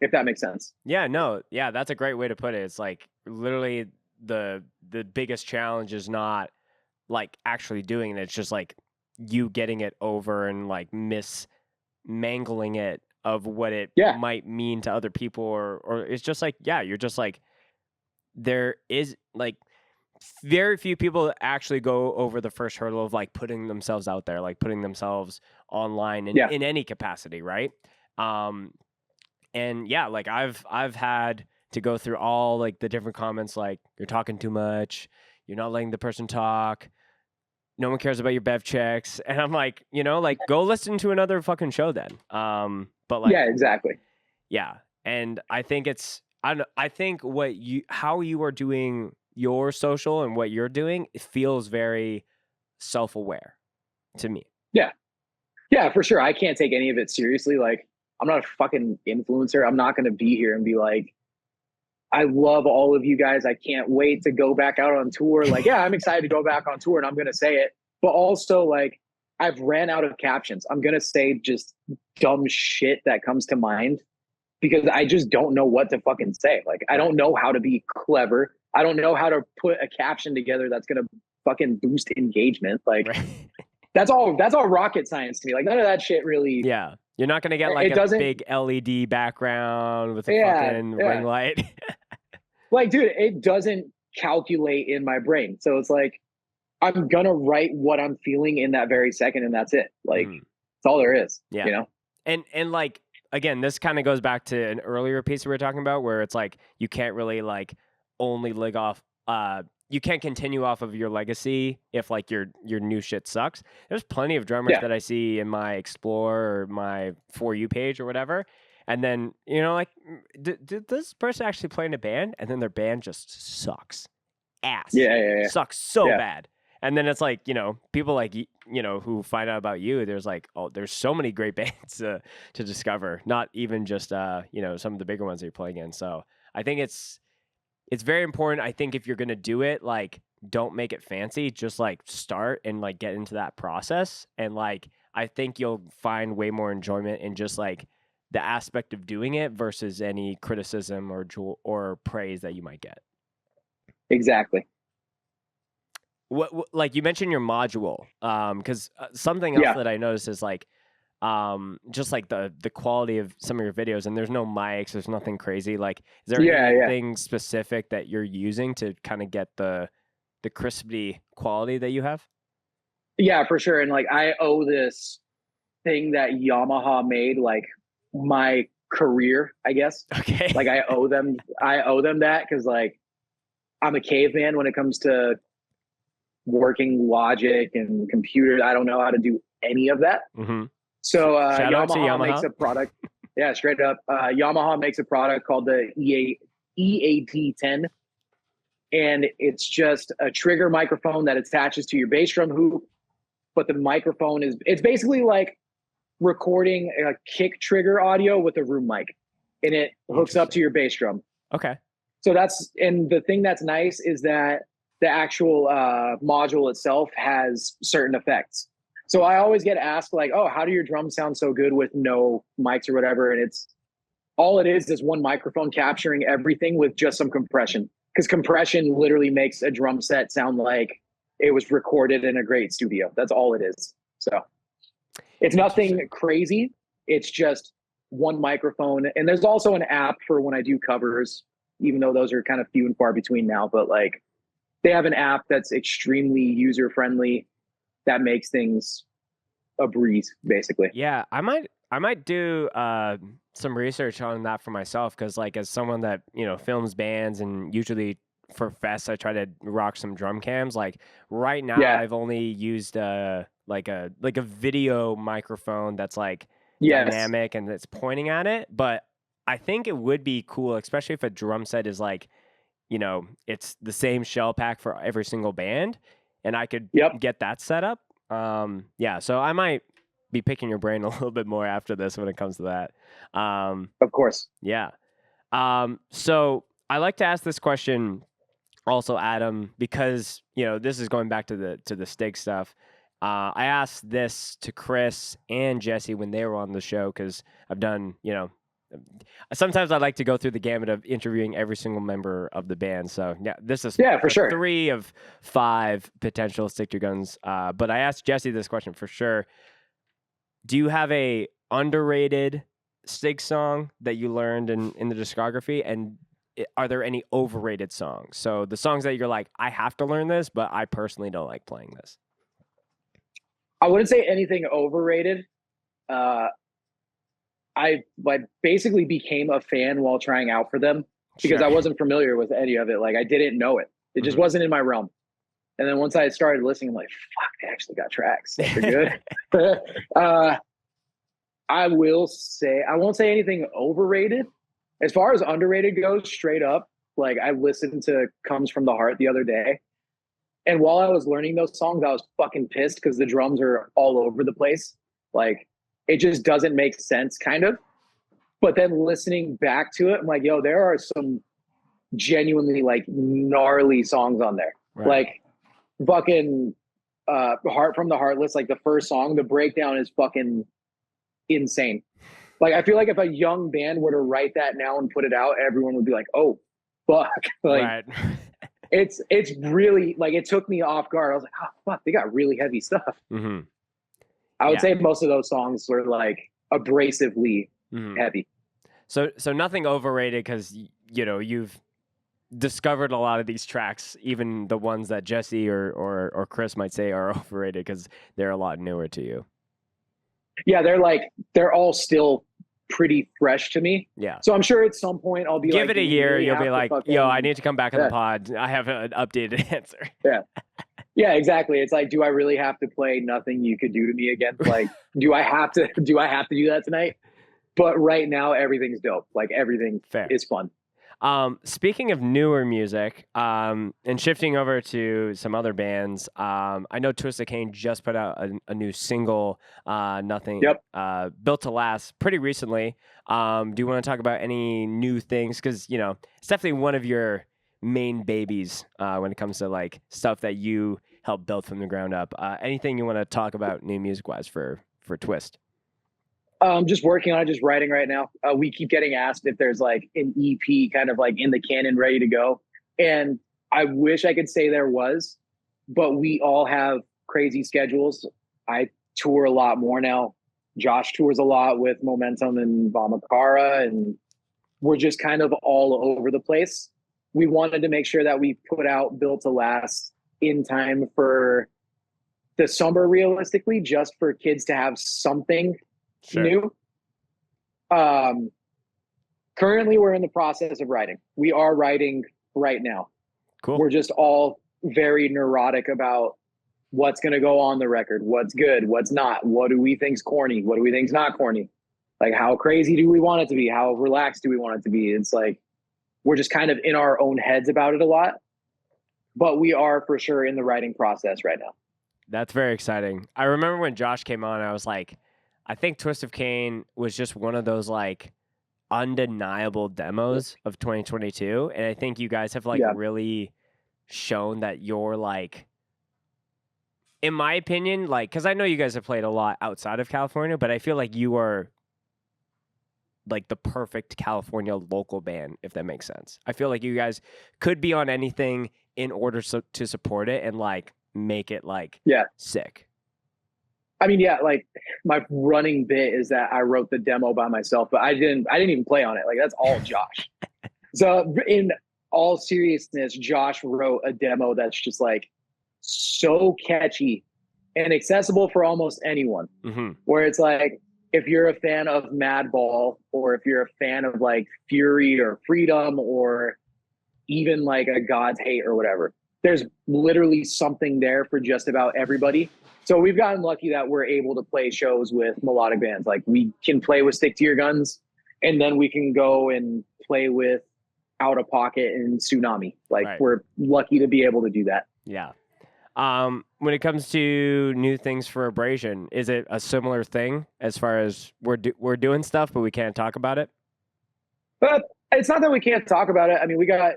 [SPEAKER 1] If that makes sense.
[SPEAKER 2] Yeah, no. Yeah, that's a great way to put it. It's like, literally the biggest challenge is not like actually doing it. It's just like you getting it over and like mangling it of what it might mean to other people, or it's just like, you're just like, there is like very few people that actually go over the first hurdle of like putting themselves out there, like putting themselves online in any capacity, right? And yeah, like I've had to go through all like the different comments, like, you're talking too much, you're not letting the person talk, no one cares about your bev checks. And I'm like, like go listen to another fucking show then. But like,
[SPEAKER 1] Yeah, exactly.
[SPEAKER 2] yeah. And I think I think how you are doing your social and what you're doing, it feels very self-aware to me.
[SPEAKER 1] Yeah. Yeah, for sure. I can't take any of it seriously. Like, I'm not a fucking influencer. I'm not going to be here and be like, I love all of you guys. I can't wait to go back out on tour. Like, yeah, I'm excited to go back on tour and I'm going to say it. But also, like, I've ran out of captions. I'm going to say just dumb shit that comes to mind because I just don't know what to fucking say. Like, I don't know how to be clever. I don't know how to put a caption together that's going to fucking boost engagement. Like, that's all rocket science to me. Like, none of that shit really.
[SPEAKER 2] Yeah. You're not going to get like a big LED background with a fucking ring light.
[SPEAKER 1] Like, dude, it doesn't calculate in my brain. So it's like, I'm going to write what I'm feeling in that very second. And that's it. Like, that's all there is, you know?
[SPEAKER 2] And like, again, this kind of goes back to an earlier piece we were talking about where it's like, you can't really like only live off, you can't continue off of your legacy if like your new shit sucks. There's plenty of drummers that I see in my Explore or my For You page or whatever. And then, like, did this person actually play in a band? And then their band just sucks. Ass.
[SPEAKER 1] Yeah.
[SPEAKER 2] Sucks so bad. And then it's like, people like, who find out about you, there's like, oh, there's so many great bands to discover. Not even just, some of the bigger ones that you're playing in. So I think it's very important. I think if you're going to do it, like, don't make it fancy. Just like start and like get into that process. And like, I think you'll find way more enjoyment in just like the aspect of doing it versus any criticism or praise that you might get.
[SPEAKER 1] Exactly.
[SPEAKER 2] What like you mentioned your module, because something else that I noticed is like, just like the quality of some of your videos, and there's no mics, there's nothing crazy. Like, is there anything specific that you're using to kind of get the crispy quality that you have?
[SPEAKER 1] Yeah, for sure. And like, I owe this thing that Yamaha made, like, my career, I guess.
[SPEAKER 2] Okay.
[SPEAKER 1] Like, I owe them that because like I'm a caveman when it comes to working Logic and computers. I don't know how to do any of that.
[SPEAKER 2] Mm-hmm.
[SPEAKER 1] So
[SPEAKER 2] Yamaha
[SPEAKER 1] makes a product. Yeah, straight up. Yamaha makes a product called the EAD10. And it's just a trigger microphone that attaches to your bass drum hoop. But the microphone it's basically like recording a kick trigger audio with a room mic, and it hooks up to your bass drum.
[SPEAKER 2] Okay.
[SPEAKER 1] So and the thing that's nice is that the actual module itself has certain effects. So I always get asked like, oh, how do your drums sound so good with no mics or whatever? And it's all it is one microphone capturing everything with just some compression. Because compression literally makes a drum set sound like it was recorded in a great studio. That's all it is. So it's nothing crazy. It's just one microphone. And there's also an app for when I do covers, even though those are kind of few and far between now. But like, they have an app that's extremely user-friendly that makes things a breeze, basically.
[SPEAKER 2] Yeah, I might do some research on that for myself because, like, as someone that films bands and usually for fests I try to rock some drum cams. Like right now, I've only used like a video microphone that's like dynamic and it's pointing at it. But I think it would be cool, especially if a drum set is like, it's the same shell pack for every single band, and I could get that set up. So I might be picking your brain a little bit more after this when it comes to that.
[SPEAKER 1] Of course.
[SPEAKER 2] Yeah. So I like to ask this question also, Adam, because, this is going back to the Stig stuff. I asked this to Chris and Jesse when they were on the show, because I've done, sometimes I like to go through the gamut of interviewing every single member of the band. So yeah, this is
[SPEAKER 1] for sure
[SPEAKER 2] 3 of 5 potential Stick to Guns. But I asked Jesse this question for sure. Do you have a underrated Stig song that you learned in the discography? And are there any overrated songs? So the songs that you're like, I have to learn this, but I personally don't like playing this.
[SPEAKER 1] I wouldn't say anything overrated. I basically became a fan while trying out for them because I wasn't familiar with any of it. Like I didn't know it. It just wasn't in my realm. And then once I started listening, I'm like, fuck, they actually got tracks. Like, they're good. I won't say anything overrated. As far as underrated goes, straight up, like I listened to Comes From the Heart the other day. And while I was learning those songs, I was fucking pissed because the drums are all over the place. Like, it just doesn't make sense, kind of. But then listening back to it, I'm like, yo, there are some genuinely like gnarly songs on there.
[SPEAKER 2] Right.
[SPEAKER 1] Like fucking Heart from the Heartless, like the first song, the breakdown is fucking insane. Like, I feel like if a young band were to write that now and put it out, everyone would be like, oh, fuck. Like,
[SPEAKER 2] right.
[SPEAKER 1] it's really, like, it took me off guard. I was like, oh, fuck, they got really heavy stuff.
[SPEAKER 2] Mm-hmm.
[SPEAKER 1] I would say most of those songs were, like, abrasively heavy.
[SPEAKER 2] So nothing overrated because, you know, you've discovered a lot of these tracks, even the ones that Jesse or Chris might say are overrated because they're a lot newer to you. Yeah,
[SPEAKER 1] they're all still pretty fresh to me.
[SPEAKER 2] Yeah.
[SPEAKER 1] So I'm sure at some point I'll be
[SPEAKER 2] give it a year, you'll be like, yo, I need to come back on the pod. I have an updated answer.
[SPEAKER 1] Yeah, exactly. It's like, do I really have to play Nothing You Could Do to Me again? Like, do I have to do that tonight? But right now everything's dope. Like, everything is fun.
[SPEAKER 2] Speaking of newer music, and shifting over to some other bands, I know Twisted Cain just put out a new single, Nothing, Built to Last, pretty recently. Do you want to talk about any new things? Because, you know, it's definitely one of your main babies when it comes to, like, stuff that you helped build from the ground up. Anything you want to talk about new music-wise for Twist?
[SPEAKER 1] Just working on it, just writing right now. We keep getting asked if there's like an EP kind of like in the canon ready to go. And I wish I could say there was, but we all have crazy schedules. I tour a lot more now. Josh tours a lot with Momentum and Vamakara, and we're just kind of all over the place. We wanted to make sure that we put out Built to Last in time for the summer, realistically, just for kids to have something new. Currently we're in the process of writing. We are writing right now. Cool. We're just all very neurotic about what's going to go on the record, what's good, what's not, what do we think's corny, what do we think's not corny, like how crazy do we want it to be, how relaxed do we want it to be. It's like we're just kind of in our own heads about it a lot, but we are for sure in the writing process right now. That's very exciting. I remember when Josh came on, I was like, I think Twist of Cain was just one of those like undeniable demos of 2022. And I think you guys have like really shown that you're like, in my opinion, like, cause I know you guys have played a lot outside of California, but I feel like you are like the perfect California local band, if that makes sense. I feel like you guys could be on anything in order to support it and like make it like sick. I mean, like my running bit is that I wrote the demo by myself, but I didn't even play on it. Like, that's all Josh. So in all seriousness, Josh wrote a demo that's just like so catchy and accessible for almost anyone. Where it's like, if you're a fan of Madball, or if you're a fan of like Fury or Freedom, or even like a God's Hate or whatever, there's literally something there for just about everybody. So we've gotten lucky that we're able to play shows with melodic bands. Like, we can play with Stick to Your Guns, and then we can go and play with Out of Pocket and Tsunami. Like, we're lucky to be able to do that. Yeah. When it comes to new things for Abrasion, is it a similar thing as far as we're doing stuff, but we can't talk about it? But it's not that we can't talk about it. I mean, we got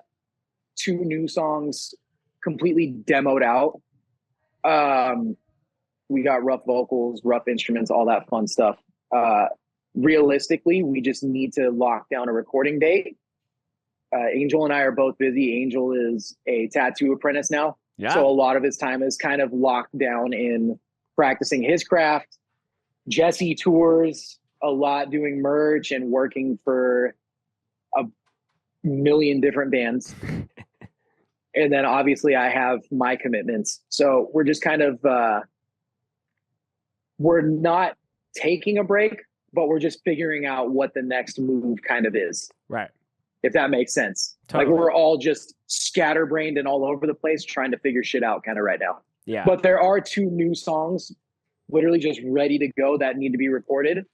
[SPEAKER 1] 2 new songs completely demoed out. We got rough vocals, rough instruments, all that fun stuff. Realistically, we just need to lock down a recording date. Angel and I are both busy. Angel is a tattoo apprentice now. Yeah. So a lot of his time is kind of locked down in practicing his craft. Jesse tours a lot, doing merch and working for a million different bands. And then obviously I have my commitments. So we're just kind of, we're not taking a break, but we're just figuring out what the next move kind of is. Right. if that makes sense.
[SPEAKER 2] Totally.
[SPEAKER 1] Like we're all just scatterbrained and all over the place trying to figure shit out kind of right now.
[SPEAKER 2] Yeah.
[SPEAKER 1] But there are 2 new songs literally just ready to go that need to be recorded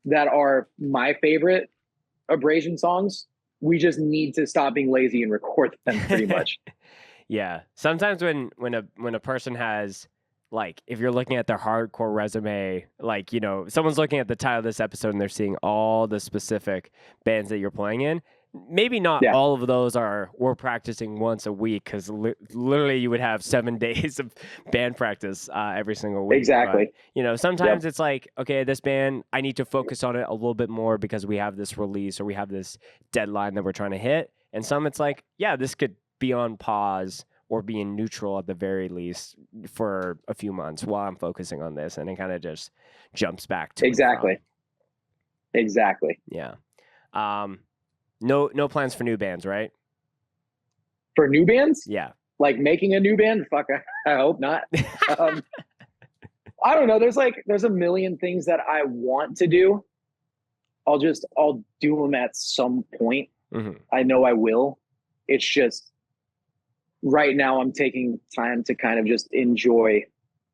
[SPEAKER 1] that are my favorite Abrasion songs. We just need to stop being lazy and record them pretty much.
[SPEAKER 2] Yeah. Sometimes when a person has, like, if you're looking at their hardcore resume, like, you know, someone's looking at the title of this episode and they're seeing all the specific bands that you're playing in. Maybe not all of those we're practicing once a week, because literally you would have 7 days of band practice every single week.
[SPEAKER 1] Exactly.
[SPEAKER 2] But, you know, sometimes it's like, okay, this band, I need to focus on it a little bit more because we have this release or we have this deadline that we're trying to hit. And some it's like, yeah, this could be on pause or be in neutral at the very least for a few months while I'm focusing on this. And it kind of just jumps back to
[SPEAKER 1] Exactly.
[SPEAKER 2] Yeah. No plans for new bands, right?
[SPEAKER 1] For new bands?
[SPEAKER 2] Yeah.
[SPEAKER 1] Like making a new band? Fuck, I hope not. I don't know. There's a million things that I want to do. I'll do them at some point.
[SPEAKER 2] Mm-hmm.
[SPEAKER 1] I know I will. It's just right now I'm taking time to kind of just enjoy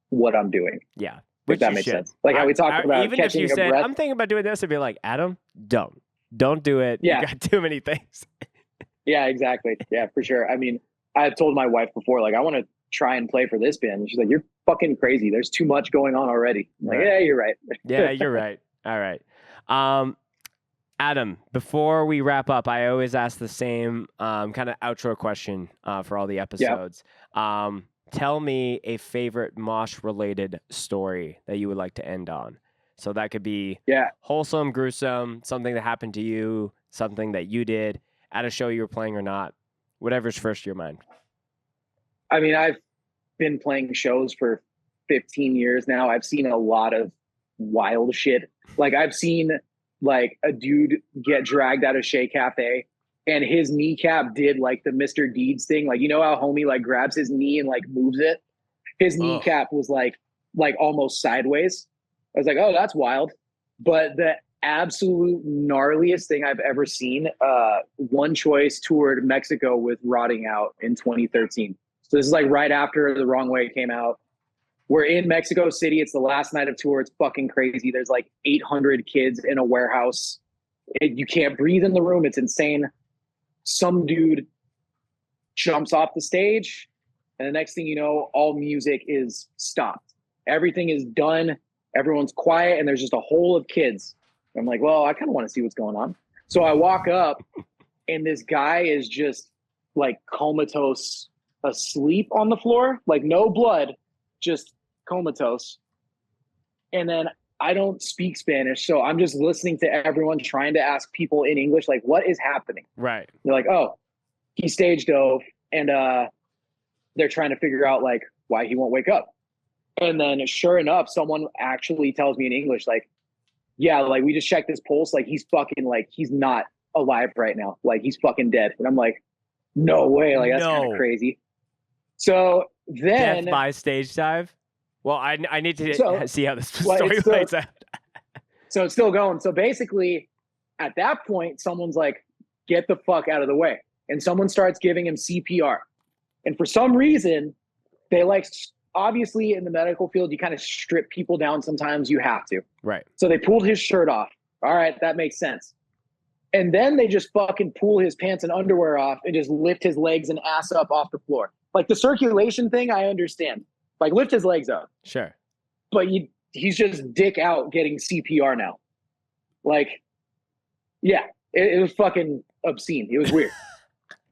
[SPEAKER 1] what I'm doing.
[SPEAKER 2] Yeah.
[SPEAKER 1] If that makes sense. Like how we talked about
[SPEAKER 2] even if you said, I'm thinking about doing this, I'd be like, Adam, don't do it.
[SPEAKER 1] Yeah.
[SPEAKER 2] You got too many things.
[SPEAKER 1] Yeah, exactly. Yeah, for sure. I mean, I've told my wife before, like, I want to try and play for this band. And she's like, you're fucking crazy. There's too much going on already. I'm like, yeah, you're right.
[SPEAKER 2] Yeah, you're right. All right. Adam, before we wrap up, I always ask the same kind of outro question for all the episodes. Yeah. Tell me a favorite mosh-related story that you would like to end on. So that could be wholesome, gruesome, something that happened to you, something that you did at a show you were playing or not, whatever's first to your mind.
[SPEAKER 1] I mean, I've been playing shows for 15 years now. I've seen a lot of wild shit. Like I've seen like a dude get dragged out of Shea Cafe and his kneecap did like the Mr. Deeds thing. Like, you know how homie like grabs his knee and like moves it? His kneecap was like almost sideways. I was like, oh, that's wild. But the absolute gnarliest thing I've ever seen, One Choice toured Mexico with Rotting Out in 2013. So this is like right after The Wrong Way came out. We're in Mexico City. It's the last night of tour. It's fucking crazy. There's like 800 kids in a warehouse. You can't breathe in the room. It's insane. Some dude jumps off the stage, and the next thing you know, all music is stopped. Everything is done. Everyone's quiet, and there's just a hole of kids. I'm like, well, I kind of want to see what's going on. So I walk up, and this guy is just like comatose, asleep on the floor, like no blood, just comatose. And then I don't speak Spanish, so I'm just listening to everyone trying to ask people in English, like, what is happening?
[SPEAKER 2] Right.
[SPEAKER 1] They're like, oh, he stage dove, and they're trying to figure out like why he won't wake up. And then sure enough, someone actually tells me in English, like, yeah, like we just checked his pulse. Like he's fucking like, he's not alive right now. Like he's fucking dead. And I'm like, no way. Like that's kind of crazy. So then.
[SPEAKER 2] Death by stage dive? Well, I need to see how this story plays out.
[SPEAKER 1] So it's still going. So basically at that point, someone's like, get the fuck out of the way. And someone starts giving him CPR. And for some reason, they like, obviously in the medical field, you kind of strip people down. Sometimes you have to.
[SPEAKER 2] Right.
[SPEAKER 1] So they pulled his shirt off. All right. That makes sense. And then they just fucking pull his pants and underwear off and just lift his legs and ass up off the floor. Like the circulation thing, I understand. Like lift his legs up.
[SPEAKER 2] Sure.
[SPEAKER 1] But he's just dick out getting CPR now. Like, yeah, it was fucking obscene. It was weird.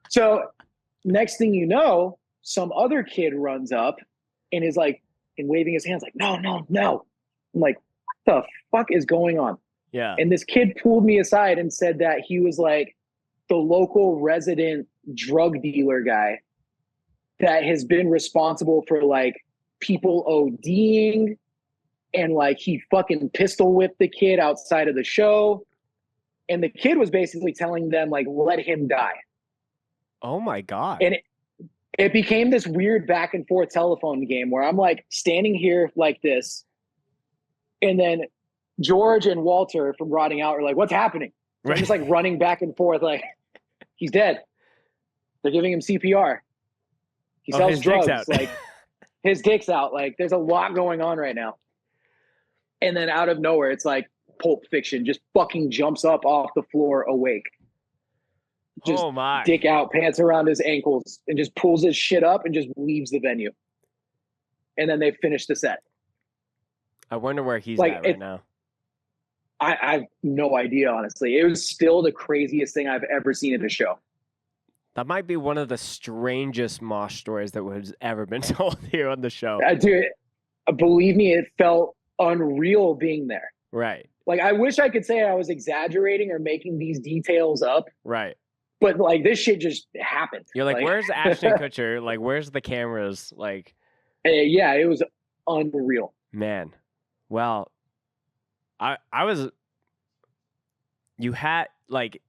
[SPEAKER 1] So next thing you know, some other kid runs up and is like, and waving his hands like, no. I'm like, what the fuck is going on?
[SPEAKER 2] Yeah.
[SPEAKER 1] And this kid pulled me aside and said that he was like the local resident drug dealer guy that has been responsible for like people ODing, and like he fucking pistol whipped the kid outside of the show. And the kid was basically telling them like, let him die.
[SPEAKER 2] Oh my God.
[SPEAKER 1] And it became this weird back and forth telephone game where I'm like standing here like this. And then George and Walter from Rotting Out are like, what's happening? So I'm just like running back and forth. Like, He's dead. They're giving him CPR. He sells drugs. Like, his dick's out. Like, there's a lot going on right now. And then out of nowhere, it's like Pulp Fiction, just fucking jumps up off the floor awake. Just dick out, pants around his ankles, and just pulls his shit up and just leaves the venue. And then they finish the set.
[SPEAKER 2] I wonder where he's at right now.
[SPEAKER 1] I have no idea, honestly. It was still the craziest thing I've ever seen at a show.
[SPEAKER 2] That might be one of the strangest mosh stories that has ever been told here on the show.
[SPEAKER 1] Dude, believe me, it felt unreal being there.
[SPEAKER 2] Right.
[SPEAKER 1] Like, I wish I could say I was exaggerating or making these details up.
[SPEAKER 2] Right.
[SPEAKER 1] But, like, this shit just happened.
[SPEAKER 2] You're like, where's Ashton Kutcher? Like, where's the cameras? Like,
[SPEAKER 1] yeah, it was unreal.
[SPEAKER 2] Man. Well, I was, you had, like,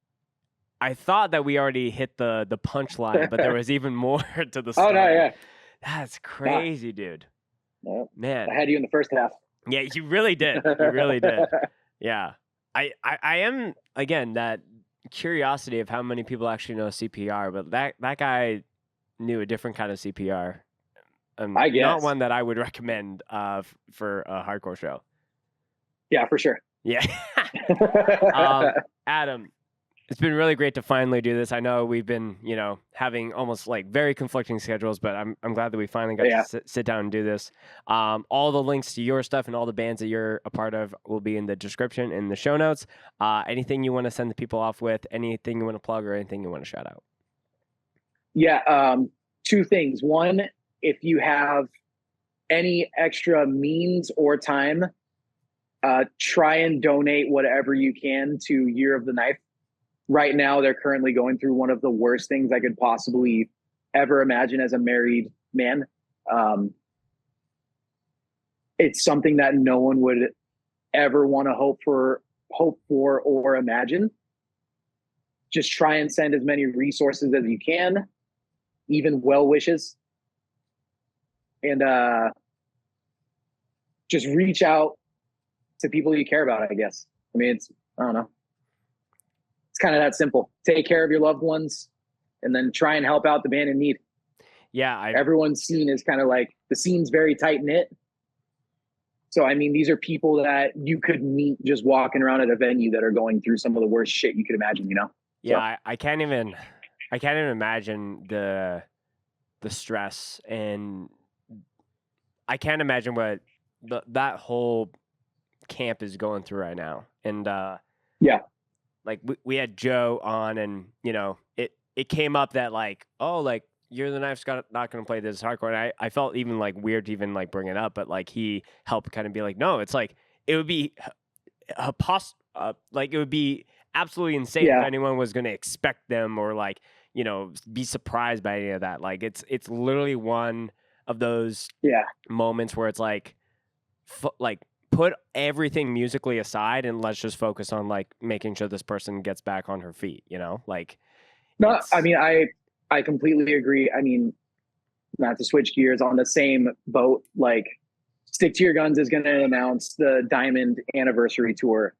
[SPEAKER 2] I thought that we already hit the punchline, but there was even more to the story.
[SPEAKER 1] Oh, no, yeah.
[SPEAKER 2] That's crazy, dude.
[SPEAKER 1] No,
[SPEAKER 2] man.
[SPEAKER 1] I had you in the first half.
[SPEAKER 2] Yeah, you really did. You really did. Yeah. I am, again, that curiosity of how many people actually know CPR, but that guy knew a different kind of CPR.
[SPEAKER 1] I guess.
[SPEAKER 2] Not one that I would recommend for a hardcore show.
[SPEAKER 1] Yeah, for sure.
[SPEAKER 2] Yeah. Adam, it's been really great to finally do this. I know we've been, having almost like very conflicting schedules, but I'm glad that we finally got to sit down and do this. All the links to your stuff and all the bands that you're a part of will be in the description in the show notes. Anything you want to send the people off with, anything you want to plug or anything you want to shout out?
[SPEAKER 1] Yeah, two things. One, if you have any extra means or time, try and donate whatever you can to Year of the Knife. Right now, they're currently going through one of the worst things I could possibly ever imagine as a married man. It's something that no one would ever want to hope for or imagine. Just try and send as many resources as you can, even well wishes. And just reach out to people you care about, I guess. I mean, I don't know. It's kind of that simple. Take care of your loved ones and then try and help out the band in need.
[SPEAKER 2] Yeah.
[SPEAKER 1] Everyone's scene is kind of like, the scene's very tight knit. So, I mean, these are people that you could meet just walking around at a venue that are going through some of the worst shit you could imagine,
[SPEAKER 2] Yeah. So. I can't even imagine the stress, and I can't imagine what that whole camp is going through right now. And,
[SPEAKER 1] yeah.
[SPEAKER 2] Like we had Joe on, and it came up that like, oh, like You're the Knife's not going to play this hardcore. And I felt even like weird to even like bring it up, but like he helped kind of be like, no, it's like it would be like it would be absolutely insane if anyone was going to expect them or like be surprised by any of that. Like it's literally one of those moments where it's like put everything musically aside and let's just focus on like making sure this person gets back on her feet, like.
[SPEAKER 1] No, I mean, I completely agree. I mean, not to switch gears, on the same boat, like Stick to Your Guns is going to announce the Diamond Anniversary Tour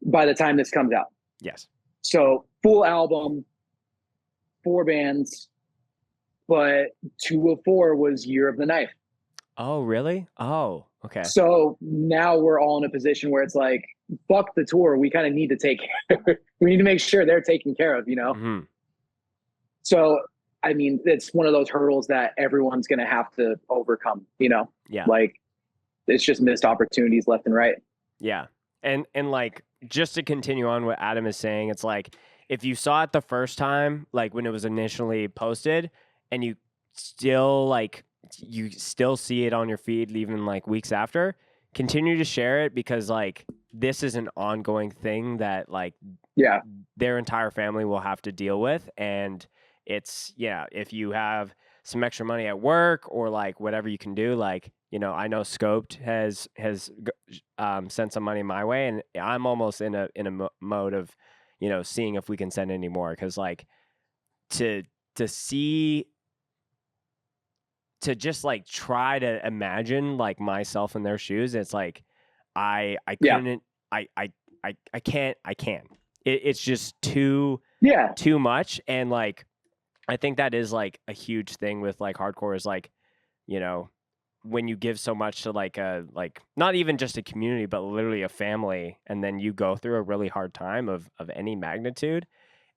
[SPEAKER 1] by the time this comes out.
[SPEAKER 2] Yes.
[SPEAKER 1] So full album, 4 bands, but 2 of 4 was Year of the Knife.
[SPEAKER 2] Oh, really? Oh, okay.
[SPEAKER 1] So now we're all in a position where it's like, fuck the tour. We kind of need to we need to make sure they're taken care of,
[SPEAKER 2] Mm-hmm.
[SPEAKER 1] So, I mean, it's one of those hurdles that everyone's going to have to overcome,
[SPEAKER 2] Yeah.
[SPEAKER 1] Like, it's just missed opportunities left and right.
[SPEAKER 2] Yeah. And like, just to continue on what Adam is saying, it's like, if you saw it the first time, like when it was initially posted, and you still see it on your feed even like weeks after, continue to share it, because like this is an ongoing thing that like their entire family will have to deal with. And it's if you have some extra money at work or like whatever you can do, like I know Scoped has sent some money my way, and I'm almost in a mode of seeing if we can send any more, because like to just like try to imagine like myself in their shoes, it's like I couldn't I can't. It's just too
[SPEAKER 1] Yeah.
[SPEAKER 2] too much. And like, I think that is like a huge thing with like hardcore is like, you know, when you give so much to like a, like not even just a community, but literally a family, and then you go through a really hard time of any magnitude,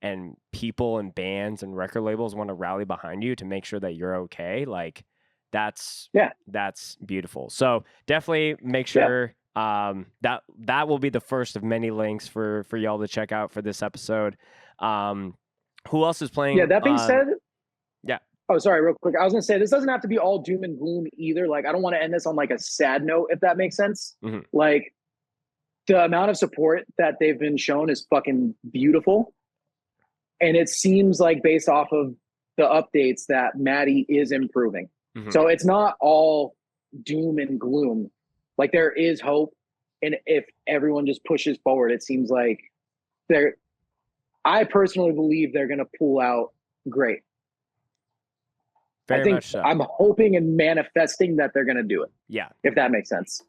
[SPEAKER 2] and people and bands and record labels want to rally behind you to make sure that you're okay. Like that's beautiful. So definitely make sure that will be the first of many links for y'all to check out for this episode. Who else is playing?
[SPEAKER 1] Yeah. That being said,
[SPEAKER 2] yeah.
[SPEAKER 1] Oh, sorry, real quick. I was gonna say this doesn't have to be all doom and gloom either. Like, I don't want to end this on like a sad note, if that makes sense.
[SPEAKER 2] Mm-hmm.
[SPEAKER 1] Like, the amount of support that they've been shown is fucking beautiful, and it seems like based off of the updates that Maddie is improving.
[SPEAKER 2] Mm-hmm.
[SPEAKER 1] So it's not all doom and gloom. Like, there is hope, and if everyone just pushes forward, it seems like I personally believe they're gonna pull out great.
[SPEAKER 2] Very much so.
[SPEAKER 1] I'm hoping and manifesting that they're going to do it.
[SPEAKER 2] Yeah.
[SPEAKER 1] If that makes sense.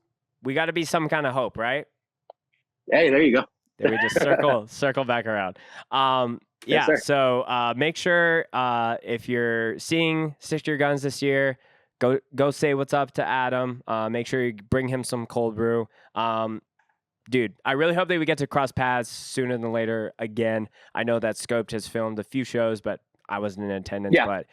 [SPEAKER 2] We got to be some kind of hope, right?
[SPEAKER 1] Hey, there you go.
[SPEAKER 2] Then we just circle back around. Yeah.
[SPEAKER 1] Yes,
[SPEAKER 2] so make sure if you're seeing Stick to Your Guns this year, go say what's up to Adam. Make sure you bring him some cold brew. Dude, I really hope that we get to cross paths sooner than later again. I know that Scoped has filmed a few shows, but I wasn't in attendance.
[SPEAKER 1] Yeah.
[SPEAKER 2] But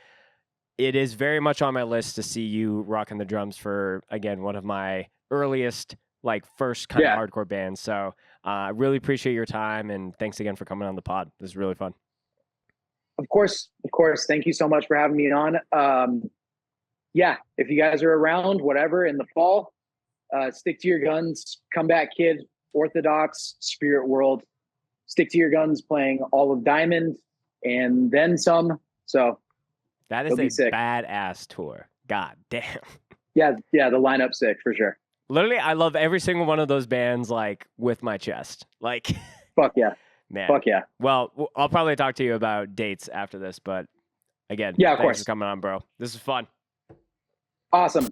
[SPEAKER 2] it is very much on my list to see you rocking the drums for, again, one of my earliest, like, first kind of hardcore bands. So I really appreciate your time, and thanks again for coming on the pod. This is really fun.
[SPEAKER 1] Of course. Thank you so much for having me on. Yeah, if you guys are around, whatever, in the fall, Stick to Your Guns, Comeback Kid, Orthodox, Spirit World. Stick to Your Guns playing all of Diamond and then some. So
[SPEAKER 2] that is a badass tour. God damn.
[SPEAKER 1] Yeah, the lineup's sick for sure.
[SPEAKER 2] Literally, I love every single one of those bands, like, with my chest. Like,
[SPEAKER 1] fuck yeah.
[SPEAKER 2] Man.
[SPEAKER 1] Fuck yeah.
[SPEAKER 2] Well, I'll probably talk to you about dates after this, but again,
[SPEAKER 1] yeah, of
[SPEAKER 2] thanks
[SPEAKER 1] course
[SPEAKER 2] for coming on, bro. This is fun.
[SPEAKER 1] Awesome.